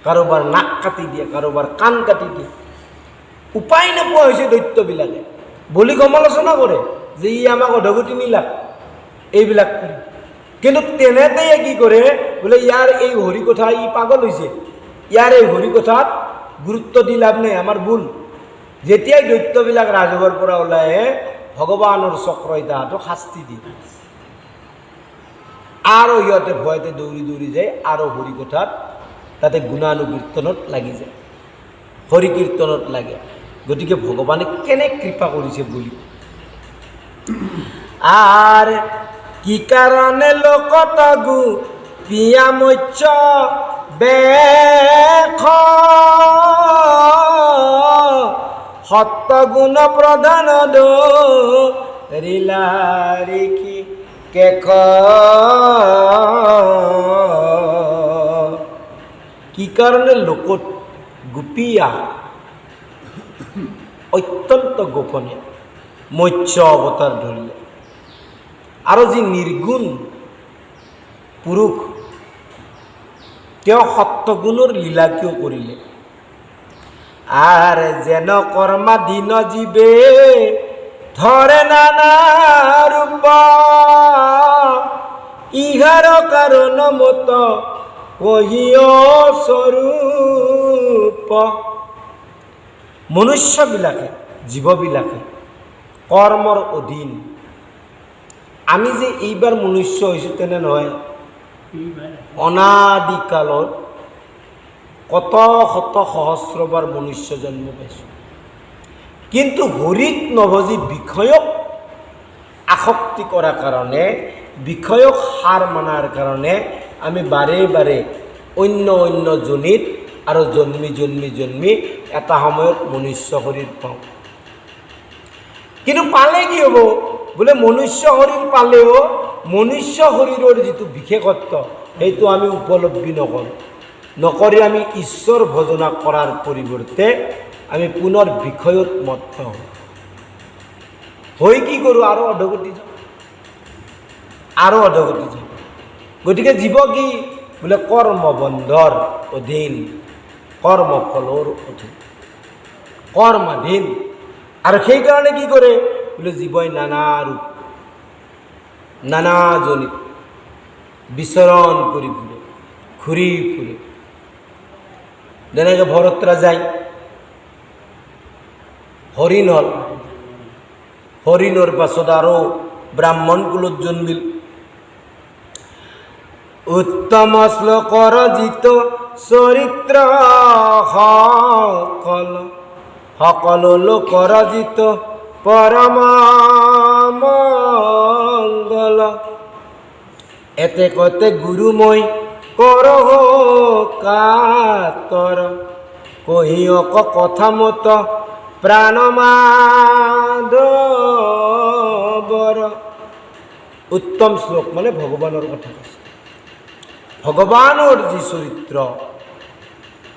কাৰোবাৰ নাক কাটি দিয়ে, কাৰোবাৰ কাণ কাটি দিয়ে। উপায় নোপোৱা হৈছে দৈত্যবিলাকে। বলিক সমালোচনা কৰে যে ই আমাক অধগতি নিলাক এইবিলাক কৰি। কিন্তু তেনেতেই কি কৰে বোলে ইয়াৰ এই হৰি কথা, ই পাগল হৈছে, ইয়াৰ এই হৰি কথাত গুৰুত্ব দি লাভ নাই, আমাৰ ভুল। যেতিয়াই দৈত্যবিলাক ৰাজগৰ পৰা ওলাই আহে ভগৱানৰ চক্ৰই তাহাঁতক শাস্তি দিয়ে, আৰু সিহঁতে ভয়তে দৌৰি দৌৰি যায় আৰু হৰি কথাত তাতে গুণানুকীৰ্তনত লাগি যায়, হৰি কীৰ্তনত লাগে। গতিকে ভগৱানে কেনে কৃপা কৰিছে বুলি। আর কি কারণে লোকতগু পিয়া মৎস্য বেখ সত্যগুণ প্রধান রিলারিকি কেখ কি কারণে লোকত গুপিয়া অত্যন্ত গোপনে মৎস্য অবতার ধরিলে, আর যে নির্গুণ পুরুষ সত্যগুণৰ লীলা কিয় কৰিলে। আৰ যেন কৰ্মাধীন জীবে ধৰে নানা ৰূপ ইহাৰ কাৰণ মত কহিও স্বৰূপ। মনুষ্যবিলাকে জীৱবিলাকে কৰ্মৰ অধীন। আমি যে এইবাৰ মনুষ্য হৈছোঁ তেনে নহয়, অনাদিকালত কত শত সহস্ৰবাৰ মনুষ্য জন্ম পাইছোঁ। কিন্তু হৰিক নভজি বিষয়ক আসক্তি কৰাৰ কাৰণে, বিষয়ক সাৰ মানাৰ কাৰণে আমি বাৰে বাৰে অন্য অন্য জনিত আৰু জন্মি জন্মি জন্মি এটা সময়ত মনুষ্য শৰীৰ পাওঁ। কিন্তু পালে কি হ'ব বোলে মনুষ্য শৰীৰ পালেও মনুষ্য শৰীৰৰ যিটো বিশেষত্ব সেইটো আমি উপলব্ধি নকৰি আমি ঈশ্বৰ ভজনা কৰাৰ পৰিৱৰ্তে আমি পুনৰ বিষয়ত মত্ত হৈ কি কৰোঁ আৰু অধগতি যাওঁ। আৰু অধগতি যাব। গতিকে জীৱ কি বোলে কৰ্মবন্ধৰ অধীন, কৰ্মফলৰ অধীন, কৰ্মাধীন। আৰু সেইকাৰণে কি কৰে বোলে জীৱই নানা ৰূপ নানাজনীত বিচৰণ কৰি ফুৰে, ঘূৰি ফুৰে। যেনেকৈ ভৰত ৰাজাই হৰিণ হ'ল, হৰিণৰ পাছত আৰু ব্ৰাহ্মণ কুলত জন্মিল। উত্তম শ্লোকৰ জিত চৰিত্ৰ সকলো লোকৰ জিত পৰম মংগল। এতে কতে গুৰু মই কৰহ কাতৰ, কহিয়ক কথা মত প্ৰাণমাধৱৰ। উত্তম শ্লোক মানে ভগৱানৰ কথা কৈছে। ভগৱানৰ যি চৰিত্ৰ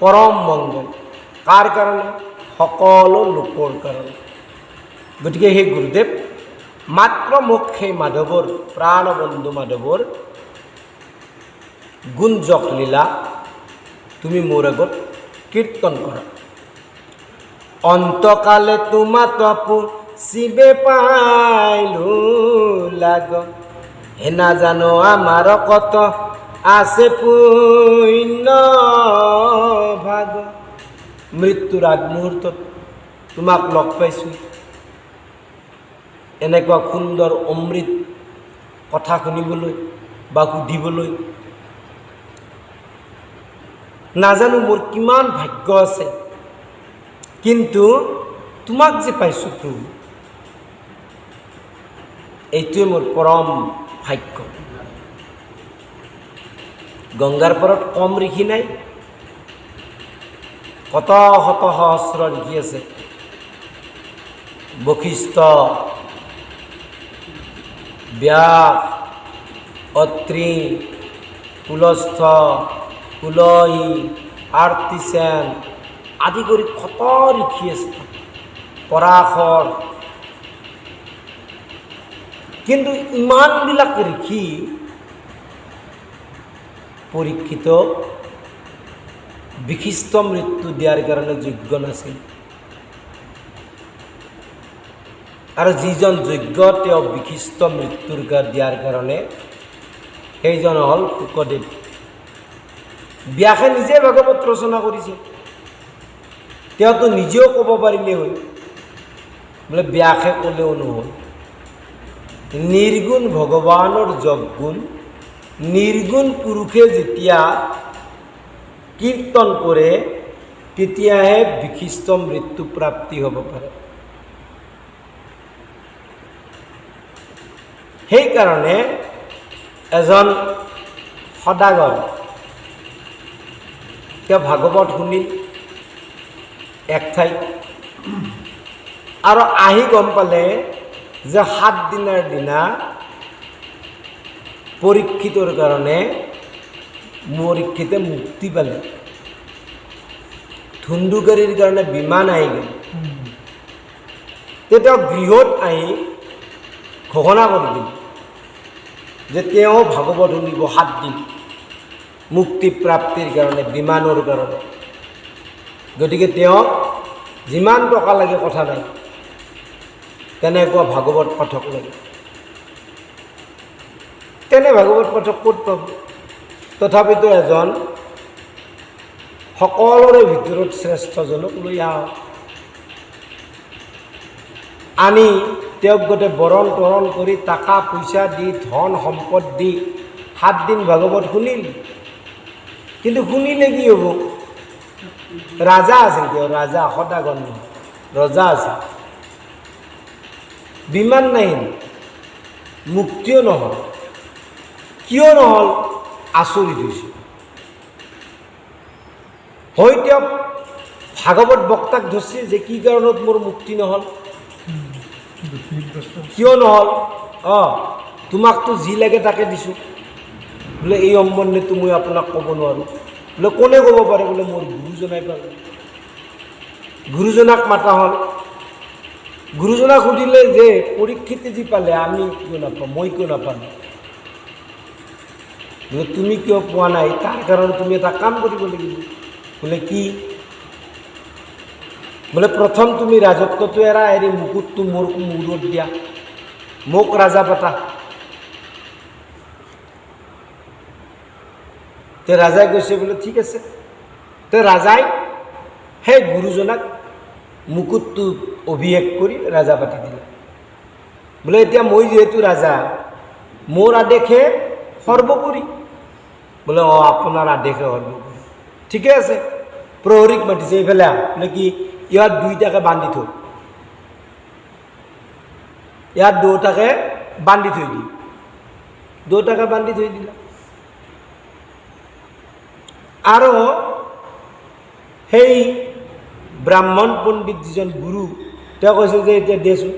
পৰম মংগল, কাৰ কাৰণে? সকলো লোকৰ কাৰণে। গতিকে সেই গুৰুদেৱ মাত্ৰ মোক সেই মাধৱৰ, প্ৰাণবন্ধু মাধৱৰ গুঞ্জক লীলা তুমি মোৰ আগত কীৰ্তন কৰা। অন্তকালে তোমা তপু শিৱে পাইলো লাগ, হে না জানো আমাৰ কত আছে পুণ্য ভাগ। মৃত্যুৰ আগমুহূৰ্তত তোমাক লগ পাইছোঁ, এনেকুৱা সুন্দৰ অমৃত কথা শুনিবলৈ বা সুধিবলৈ। নাজানো মোৰ কিমান ভাগ্য আছে, কিন্তু তোমাক যে পাইছোঁ প্ৰভু, এইটোৱে মোৰ পৰম ভাগ্য। গংগাৰ পাৰত কম ঋষি নাই, কত শত সহস্ৰ ঋষি আছে। বশিষ্ঠ, ব্যাস, অত্ৰি, পুলস্থ, কুলয়ী, আৰ্তিসেন আদি কৰি কত ঋষি আছে, পৰাশৰ। কিন্তু ইমানবিলাক ঋষি পৰীক্ষিত বিশিষ্ট মৃত্যু দিয়াৰ কাৰণে যোগ্য নাছিল। আৰু যিজন যোগ্য তেওঁ বিশিষ্ট মৃত্যুৰ দিয়াৰ কাৰণে সেইজন হ'ল শুকদেৱ। ব্যাসে নিজে ভাগৱত ৰচনা কৰিছে, তেওঁতো নিজেও ক'ব পাৰিলে হয়, বোলে ব্যাসে ক'লেও নহ'ল। নিৰ্গুণ ভগৱানৰ যজ্ঞগুণ নিৰ্গুণ পুৰুষে যেতিয়া কীৰ্তন কৰে তেতিয়াহে বিশিষ্ট মৃত্যু প্ৰাপ্তি হ'ব পাৰে। সেইকাৰণে এজন সদাগৰ তেওঁ ভাগৱত শুনি এক ঠাইত আৰু আহি গম পালে যে 7 দিনৰ দিনা পৰীক্ষিতৰ কাৰণে পৰীক্ষিতে মুক্তি পালে। ধুন্দুকাৰীৰ কাৰণে বিমান আহি গ'ল। তেতিয়া গৃহত আহি ঘোষণা কৰি দিল যে তেওঁ ভাগৱত শুনিব 7 দিন মুক্তি প্ৰাপ্তিৰ কাৰণে, বিমানৰ কাৰণে। গতিকে তেওঁ যিমান টকা লাগে কথা নাই, তেনেকুৱা ভাগৱত পাঠক লাগে। তেনে ভাগৱত পাঠক ক'ত পাব? তথাপিতো এজন সকলোৰে ভিতৰত শ্ৰেষ্ঠজনক লৈ আহক, আনি তেওঁক গোটেই বৰণ তৰণ কৰি টকা পইচা দি ধন সম্পদ দি 7 দিন ভাগৱত শুনিল। কিন্তু শুনিলে কি হ'ব? ৰাজা আছিল তেওঁ, ৰাজা, সদাগৰ নহয়, ৰজা আছিল। বিমান নাই, মুক্তিও নহ'ল। কিয় নহ'ল? আচৰিত হৈছিল। হয় তেওঁ ভাগৱত বক্তাক ধৰিছে যে কি কাৰণত মোৰ মুক্তি নহ'ল, কিয় নহ'ল? তোমাকতো যি লাগে তাকে দিছোঁ, বোলে এই সম্বন্ধেতো মই আপোনাক ক'ব নোৱাৰোঁ। বোলে কোনে ক'ব পাৰে? বোলে মোৰ গুৰুজনাই পালে। গুৰুজনাক মাতা হ'ল। গুৰুজনাক সুধিলে যে পৰীক্ষিতে যি পালে আমি কিয় নাপাম, মই কিয় নাপাম? বোলে তুমি কিয় পোৱা নাই তাৰ কাৰণে তুমি এটা কাম কৰিব লাগিব। বোলে কি? বোলে প্ৰথম তুমি ৰাজত্বটো এৰা, এৰি মুকুটটো মোৰ মূৰত দিয়া, মোক ৰাজা পাতা। তে ৰাজাই কৈছে বোলে ঠিক আছে। তে ৰাজাই সেই গুৰুজনাক মুকুটটো অভিষেক কৰি ৰাজা পাতি দিলে। বোলে এতিয়া মই যিহেতু ৰাজা, মোৰ আদেশে সৰ্বোপৰি। বোলে অঁ আপোনাৰ আদেশে সৰ্বোপৰি, ঠিকে আছে। প্ৰহৰীক মাতিছে, এইফালে বোলে কি ইয়াত দুইটাকে বান্ধি থৈ, ইয়াত দুটাকে বান্ধি থৈ দি, দুটাকে বান্ধি থৈ দিলা। আৰু সেই ব্ৰাহ্মণ পণ্ডিত যিজন গুৰু, তেওঁ কৈছে যে এতিয়া দেচোন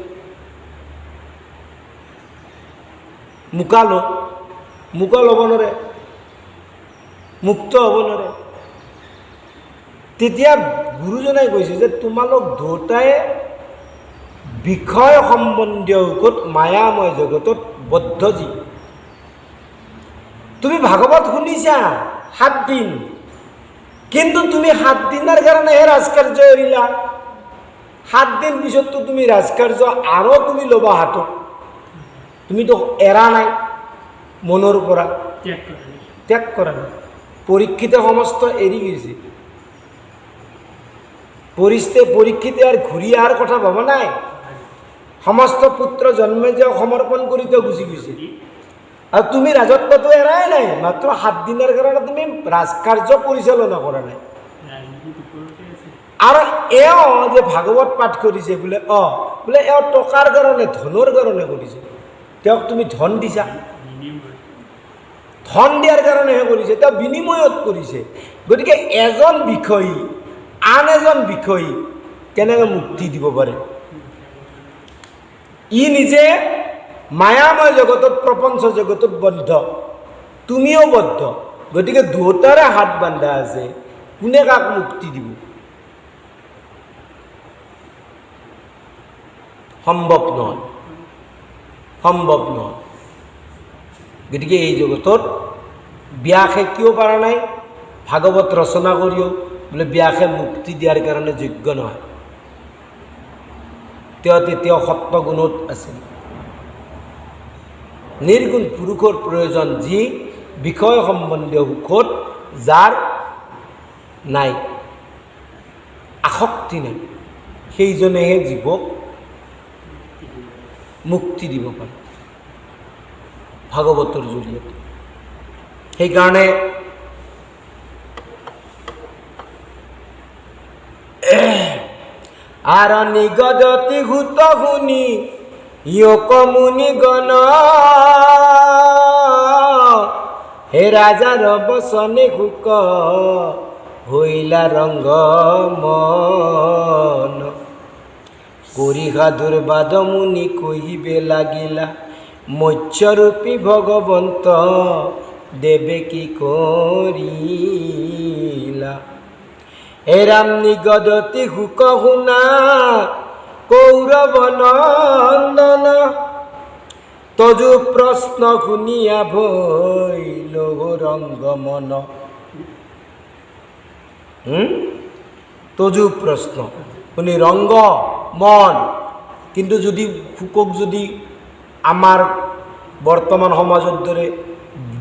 মুকা ল, মুকা ল'ব নোৱাৰে, মুক্ত হ'ব নোৱাৰে। তেতিয়া গুৰুজনাই কৈছে যে তোমালোক দুটাই বিষয় সম্বন্ধীয় সুখত মায়াময় জগতত বদ্ধ জীৱ। তুমি ভাগৱত শুনিছা 7 দিন, কিন্তু তুমি 7 দিনৰ কাৰণেহে ৰাজকাৰ্য এৰিলা। 7 দিন পিছততো তুমি ৰাজকাৰ্য আৰু তুমি ল'বা হাতত, তুমিতো এৰা নাই, মনৰ পৰা ত্যাগ কৰা নাই। পৰীক্ষিতে সমস্ত এৰি গৈছে। পৰীক্ষিতে আৰু ঘূৰি অহাৰ কথা ভবা নাই। সমস্ত পুত্ৰ জন্মে যে সমৰ্পণ কৰি তেওঁ গুচি গৈছে। আৰু তুমি ৰাজত্বটো এৰাই নাই, মাত্ৰ 7 দিনৰ কাৰণে তুমি ৰাজকাৰ্য পৰিচালনা কৰা নাই। আৰু এওঁ যে ভাগৱত পাঠ কৰিছে বোলে, বোলে এওঁ টকাৰ কাৰণে, ধনৰ কাৰণে কৰিছে। তেওঁক তুমি ধন দিছা, ধন দিয়াৰ কাৰণেহে কৰিছে, তেওঁ বিনিময়ত কৰিছে। গতিকে এজন বিষয়ী আন এজন বিষয়ী কেনেকৈ মুক্তি দিব পাৰে? ই নিজে মায়াময় জগতত, প্ৰপঞ্চ জগতত বদ্ধ, তুমিও বদ্ধ। গতিকে দুয়োটাৰে হাত বান্ধা আছে, কোনে কাক মুক্তি দিব? সম্ভৱ নহয়, সম্ভৱ নহয়। গতিকে এই জগতত ব্যাসে কিয় পৰা নাই? ভাগৱত ৰচনা কৰিও বোলে ব্যাসে মুক্তি দিয়াৰ কাৰণে যোগ্য নহয়। তেওঁ তেতিয়াও সত্বগুণত আছিল। নিৰ্গুণ পুৰুষৰ প্ৰয়োজন, যি বিষয় সম্বন্ধীয় সুখত যাৰ নাই, আসক্তি নাই, সেইজনেহে জীৱক মুক্তি দিব পাৰে ভাগৱতৰ জৰিয়তে। সেইকাৰণে আৰ নিগদতি হুত শুনি ইয়ক মুনি গণ, হে ৰাজাৰ বচনে শুক হইলা ৰংগ মন, কৰি সাধুৰ বাদ মুনি কহিবে লাগিলা, মৎস্যৰূপী ভগৱন্ত দেৱে কি কৰিলা। এৰাম নিগদতি শুক শুনা কৌৰৱ নন্দন, তজু প্ৰশ্ন শুনিয়া ভৈল ৰংগ মন। তজু প্ৰশ্ন শুনি ৰংগ মন। কিন্তু যদি শুকক যদি আমাৰ বৰ্তমান সমাজৰ দৰে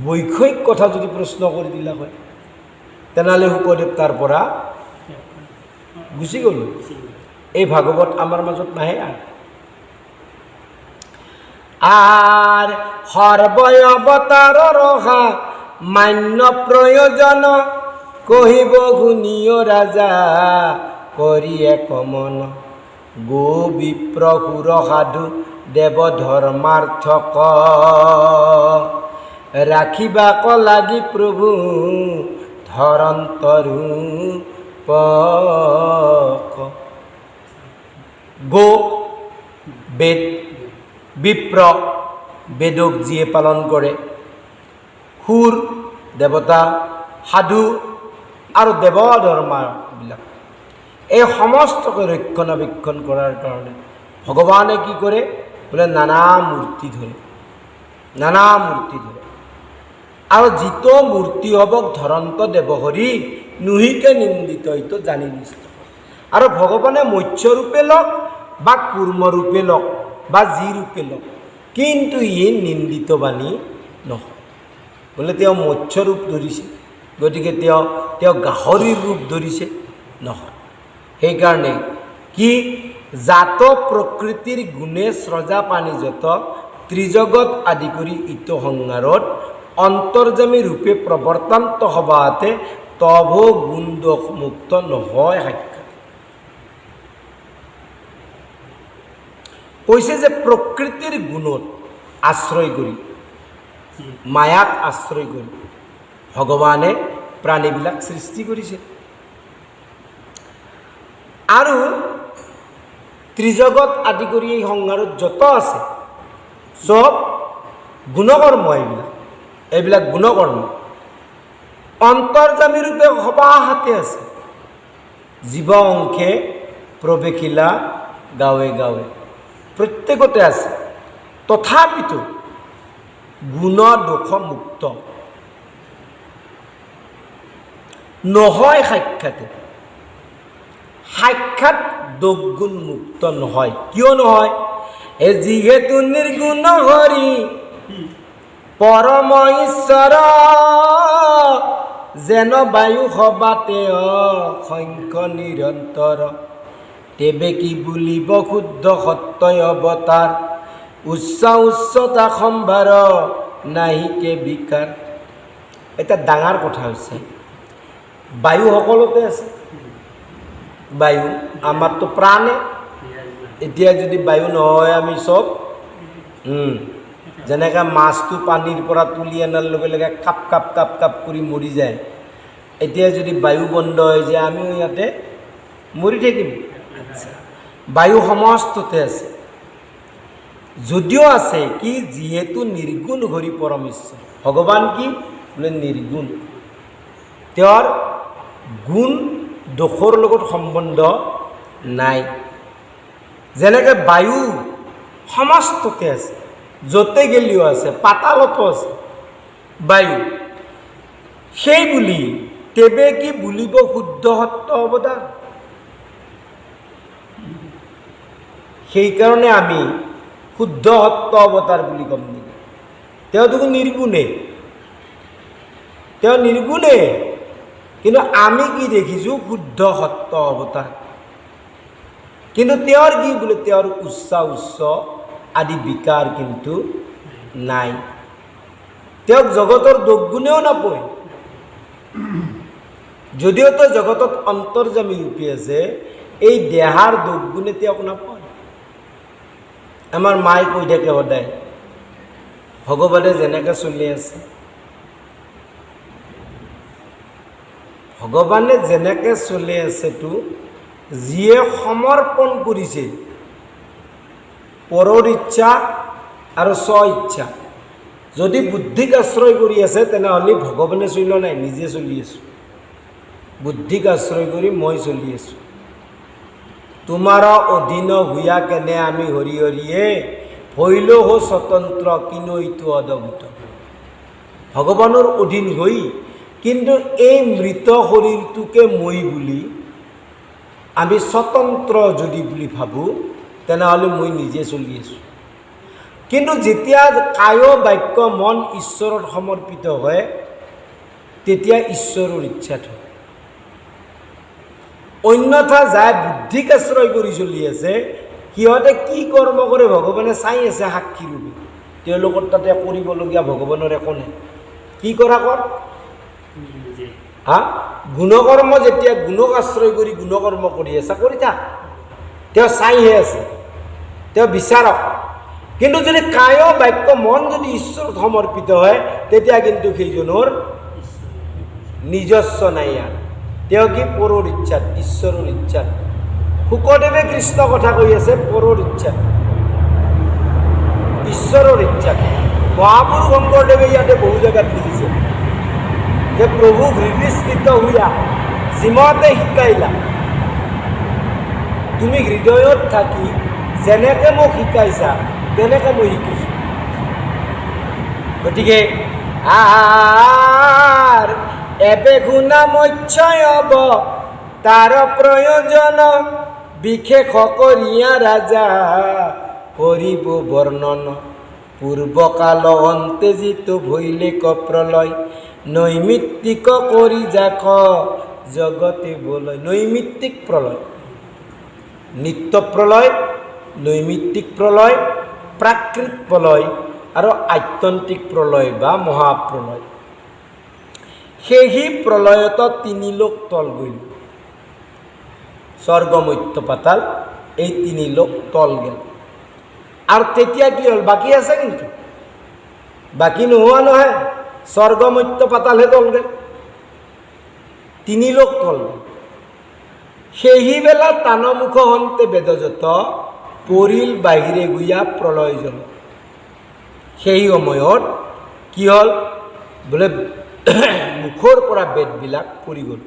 বৈষয়িক কথা যদি প্ৰশ্ন কৰি দিলা হয়, তেনেহ'লে শুকদেৱ তাৰ পৰা গুচি গ'ল। এই ভাগৱত আমাৰ মাজত নাহে। আর সর্বয় অবতার রহা মান্য প্রয়োজন, কহিব গুণীয় রাজা করি এক মন, গো বিপ্র সুর সাধু দেব ধর্মার্থক, রাখিবাক লাগি প্রভু ধরন্তরু গো বেদ, বিপ্ৰ বেদক যিয়ে পালন কৰে, সুৰ দেৱতা, সাধু আৰু দেৱ ধৰ্মাবিলাক, এই সমস্তকে ৰক্ষণাবেক্ষণ কৰাৰ কাৰণে ভগৱানে কি কৰে? বোলে নানা মূৰ্তি ধৰে, নানা মূৰ্তি ধৰে। আৰু যিটো মূৰ্তি হ'বক ধৰন্ত দেৱহৰি নুহিকে নিন্দিত এইটো জানি নিশ্চিত। আৰু ভগৱানে মৎস্যৰূপে লওক বা কুৰ্মৰূপে লওক বা যি ৰূপে লওক, কিন্তু ই নিন্দিত বাণী নহয়। বোলে তেওঁ মৎস্যৰূপ ধৰিছে গতিকে তেওঁ গাহৰিৰ ৰূপ ধৰিছে নহয়। সেইকাৰণে কি জাত প্ৰকৃতিৰ গুণে স্ৰজা পানী যত ত্ৰিজগত আদি কৰি ইটো সংসাৰত অন্তৰ্যামী ৰূপে প্ৰৱৰ্তান্ত সবাতে তভ গুণ দোষ মুক্ত নহয় সাক্ষাৎ। কৈছে যে প্ৰকৃতিৰ গুণত আশ্ৰয় কৰি মায়াক আশ্ৰয় কৰি ভগৱানে প্ৰাণীবিলাক সৃষ্টি কৰিছে। আৰু ত্ৰিজগত আদি কৰি এই সংসাৰত যত আছে চব গুণকৰ্ম, এইবিলাক গুণকৰ্ম অন্তৰ্যামী ৰূপে সবাহাতে আছে। জীৱ অংশে প্ৰৱেশিলা গাঁৱে গাঁৱে প্ৰত্যেকতে আছে। তথাপিতো গুণ দোষ মুক্ত নহয় সাক্ষাতে। সাক্ষাৎ দোষ গুণ মুক্ত নহয়। কিয় নহয়? যিহেতু নিৰ্গুণ হৰি পৰম ঈশ্বৰ যেন বায়ু সবাতে অসংখ্য নিৰন্তৰ তেবে কি বুলিব শুদ্ধ সত্যই অৱতাৰ উচ্চতা সম্ভাৰ নাহিকে বিকাৰ। এটা ডাঙৰ কথা হৈছে, বায়ু সকলোতে আছে। বায়ু আমাৰতো প্ৰাণে। এতিয়া যদি বায়ু নহয় আমি চব যেনেকৈ মাছটো পানীৰ পৰা তুলি অনাৰ লগে লগে কাপ কাপ কাপ কাপ কৰি মৰি যায়, এতিয়া যদি বায়ু বন্ধ হৈ যায় আমিও ইয়াতে মৰি থাকিম। বায়ু সমস্ততে আছে। যদিও আছে কি যিহেতু নিৰ্গুণ হৰি পৰম ঈশ্বৰ। ভগৱান কি বোলে নিৰ্গুণ, তেওঁৰ গুণ দোষৰ লগত সম্বন্ধ নাই। যেনেকৈ বায়ু সমস্ততে আছে, য'তে গেলিও আছে, পাতালতো আছে বায়ু। সেই বুলি তেবে কি বুলিব শুদ্ধ সত্য অৱতাৰ। সেইকাৰণে আমি শুদ্ধ সত্য অৱতাৰ বুলি ক'ম নেকি? তেওঁ দেখোন নিৰ্গুণে, তেওঁ নিৰ্গুণে, কিন্তু আমি কি দেখিছোঁ? শুদ্ধ সত্য অৱতাৰ। কিন্তু তেওঁৰ কি বোলে তেওঁৰ উচ্চ আদি বিকাৰ কিন্তু নাই। তেওঁক জগতৰ দোষ গুণেও নাপায়। যদিও তেওঁ জগতত অন্তৰ্যামী ৰূপী আছে, এই দেহাৰ দোষ গুণে তেওঁক নাপায়। আমাৰ মায়ে কৈ থাকে সদায় ভগৱানে যেনেকৈ চলি আছে, ভগৱানে যেনেকৈ চলি আছেতো যিয়ে সমৰ্পণ কৰিছে পৰৰ ইচ্ছা আৰু স্ব ইচ্ছা। যদি বুদ্ধিক আশ্ৰয় কৰি আছে তেনেহ'লে ভগৱানে চলোৱা নাই, নিজে চলি আছোঁ। বুদ্ধিক আশ্ৰয় কৰি মই চলি আছোঁ। তোমাৰ অধীন হুয়া কেনে আমি হৰি হৰিয়ে হৈলো হো স্বতন্ত্ৰ কিনো এইটো অদভূত। ভগৱানৰ অধীন হৈ কিন্তু এই মৃত শৰীৰটোকে মই বুলি আমি স্বতন্ত্ৰ যদি বুলি ভাবোঁ তেনেহ'লে মই নিজে চলি আছোঁ। কিন্তু যেতিয়া কায় বাক্য মন ঈশ্বৰৰ সমৰ্পিত হয় তেতিয়া ঈশ্বৰৰ ইচ্ছাত হয়। অন্যথা যায় বুদ্ধিক আশ্ৰয় কৰি চলি আছে, সিহঁতে কি কৰ্ম কৰে ভগৱানে চাই আছে সাক্ষী ৰূপে। তেওঁলোকৰ তাতে কৰিবলগীয়া ভগৱানৰ একো নাই। কি কৰা কৰ গুণকৰ্ম, যেতিয়া গুণক আশ্ৰয় কৰি গুণকৰ্ম কৰি আছে কৰি থাক, তেওঁ চাইহে আছে, তেওঁ বিচাৰক। কিন্তু যদি কায় বাক্য মন যদি ঈশ্বৰত সমৰ্পিত হয় তেতিয়া কিন্তু সেইজনৰ নিজস্ব নাই। তেওঁ কি পৰৰ ইচ্ছাত, ঈশ্বৰৰ ইচ্ছাত। শুকদেৱে কৃষ্ণ কথা কৈ আছে পৰৰ ইচ্ছাত, ঈশ্বৰৰ ইচ্ছাত। মহাপুৰুষ শংকৰদেৱে ইয়াতে বহু জেগাত লিখিছে যে প্ৰভু হৃদয়স্থিত হুয়া যিমতে শিকাইলা, তুমি হৃদয়ত থাকি যেনেকৈ মোক শিকাইছা তেনেকৈ মই শিকিছোঁ। গতিকে আর এবে গুণা মৎস্যয় হব তার প্রয়োজন বিশেষ করিয়া রাজা করিব বর্ণন পূর্বকাল অন্তেজিত ভইলে প্রলয় নৈমিত্তিক করি যাক জগতে বলয়। নৈমিত্তিক প্রলয়, নিত্য প্ৰলয়, নৈমিত্তিক প্ৰলয়, প্ৰাকৃত প্ৰলয় আৰু আত্যন্তিক প্ৰলয় বা মহাপ্ৰলয়। সেই প্ৰলয়ত তিনি লোক তল গ'ল, স্বৰ্গ মৰ্ত্য পাতাল, এই তিনি লোক তল গ'ল। আৰু তেতিয়া কি হ'ল? বাকী আছে, কিন্তু বাকী নোহোৱা নহয়, স্বৰ্গ মৰ্ত্য পাতালহে তল গ'ল, তিনি লোক তল গ'ল। সেইবেলা তানমুখ হন্তে বেদযত পৰিল বাহিৰে গুয়া প্ৰলয় জল। সেই সময়ত কি হ'ল? বোলে মুখৰ পৰা বেদবিলাক পৰি গ'ল।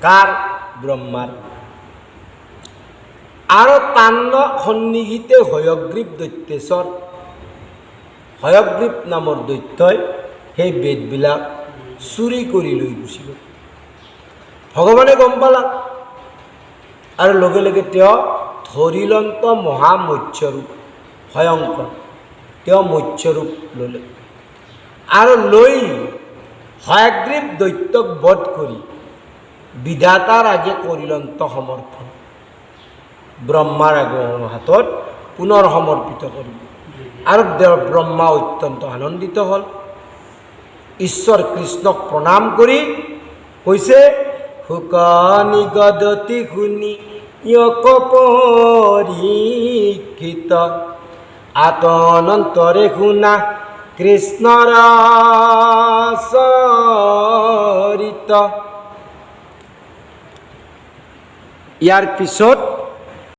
কাৰ? ব্ৰহ্মাৰ। আৰু তান্ন সন্নিহিতে হয়গ্ৰীৱ দৈত্যেশ্বৰ, হয়গ্ৰীৱ নামৰ দৈত্যই সেই বেদবিলাক চুৰি কৰি লৈ গুচি গ'ল। ভগৱানে গম পালা আৰু লগে লগে তেওঁ ধৰিলন্ত মহামৎস্যৰূপ ভয়ংকৰ, তেওঁ মৎস্যৰূপ ল'লে আৰু লৈ হয়গ্ৰীৱ দৈত্যক বধ কৰি বিধাতাৰ আগে কৰিলন্ত সমৰ্পণ, ব্ৰহ্মাৰ হাতত পুনৰ সমৰ্পিত কৰিল। আৰু ব্ৰহ্মা অত্যন্ত আনন্দিত হ'ল, ঈশ্বৰ কৃষ্ণক প্ৰণাম কৰি কৈছে, শুক নিগদতি শুনি ইয়ক পৰীক্ষিত আতনন্তৰে শুনা কৃষ্ণৰ চৰিত। ইয়াৰ পিছত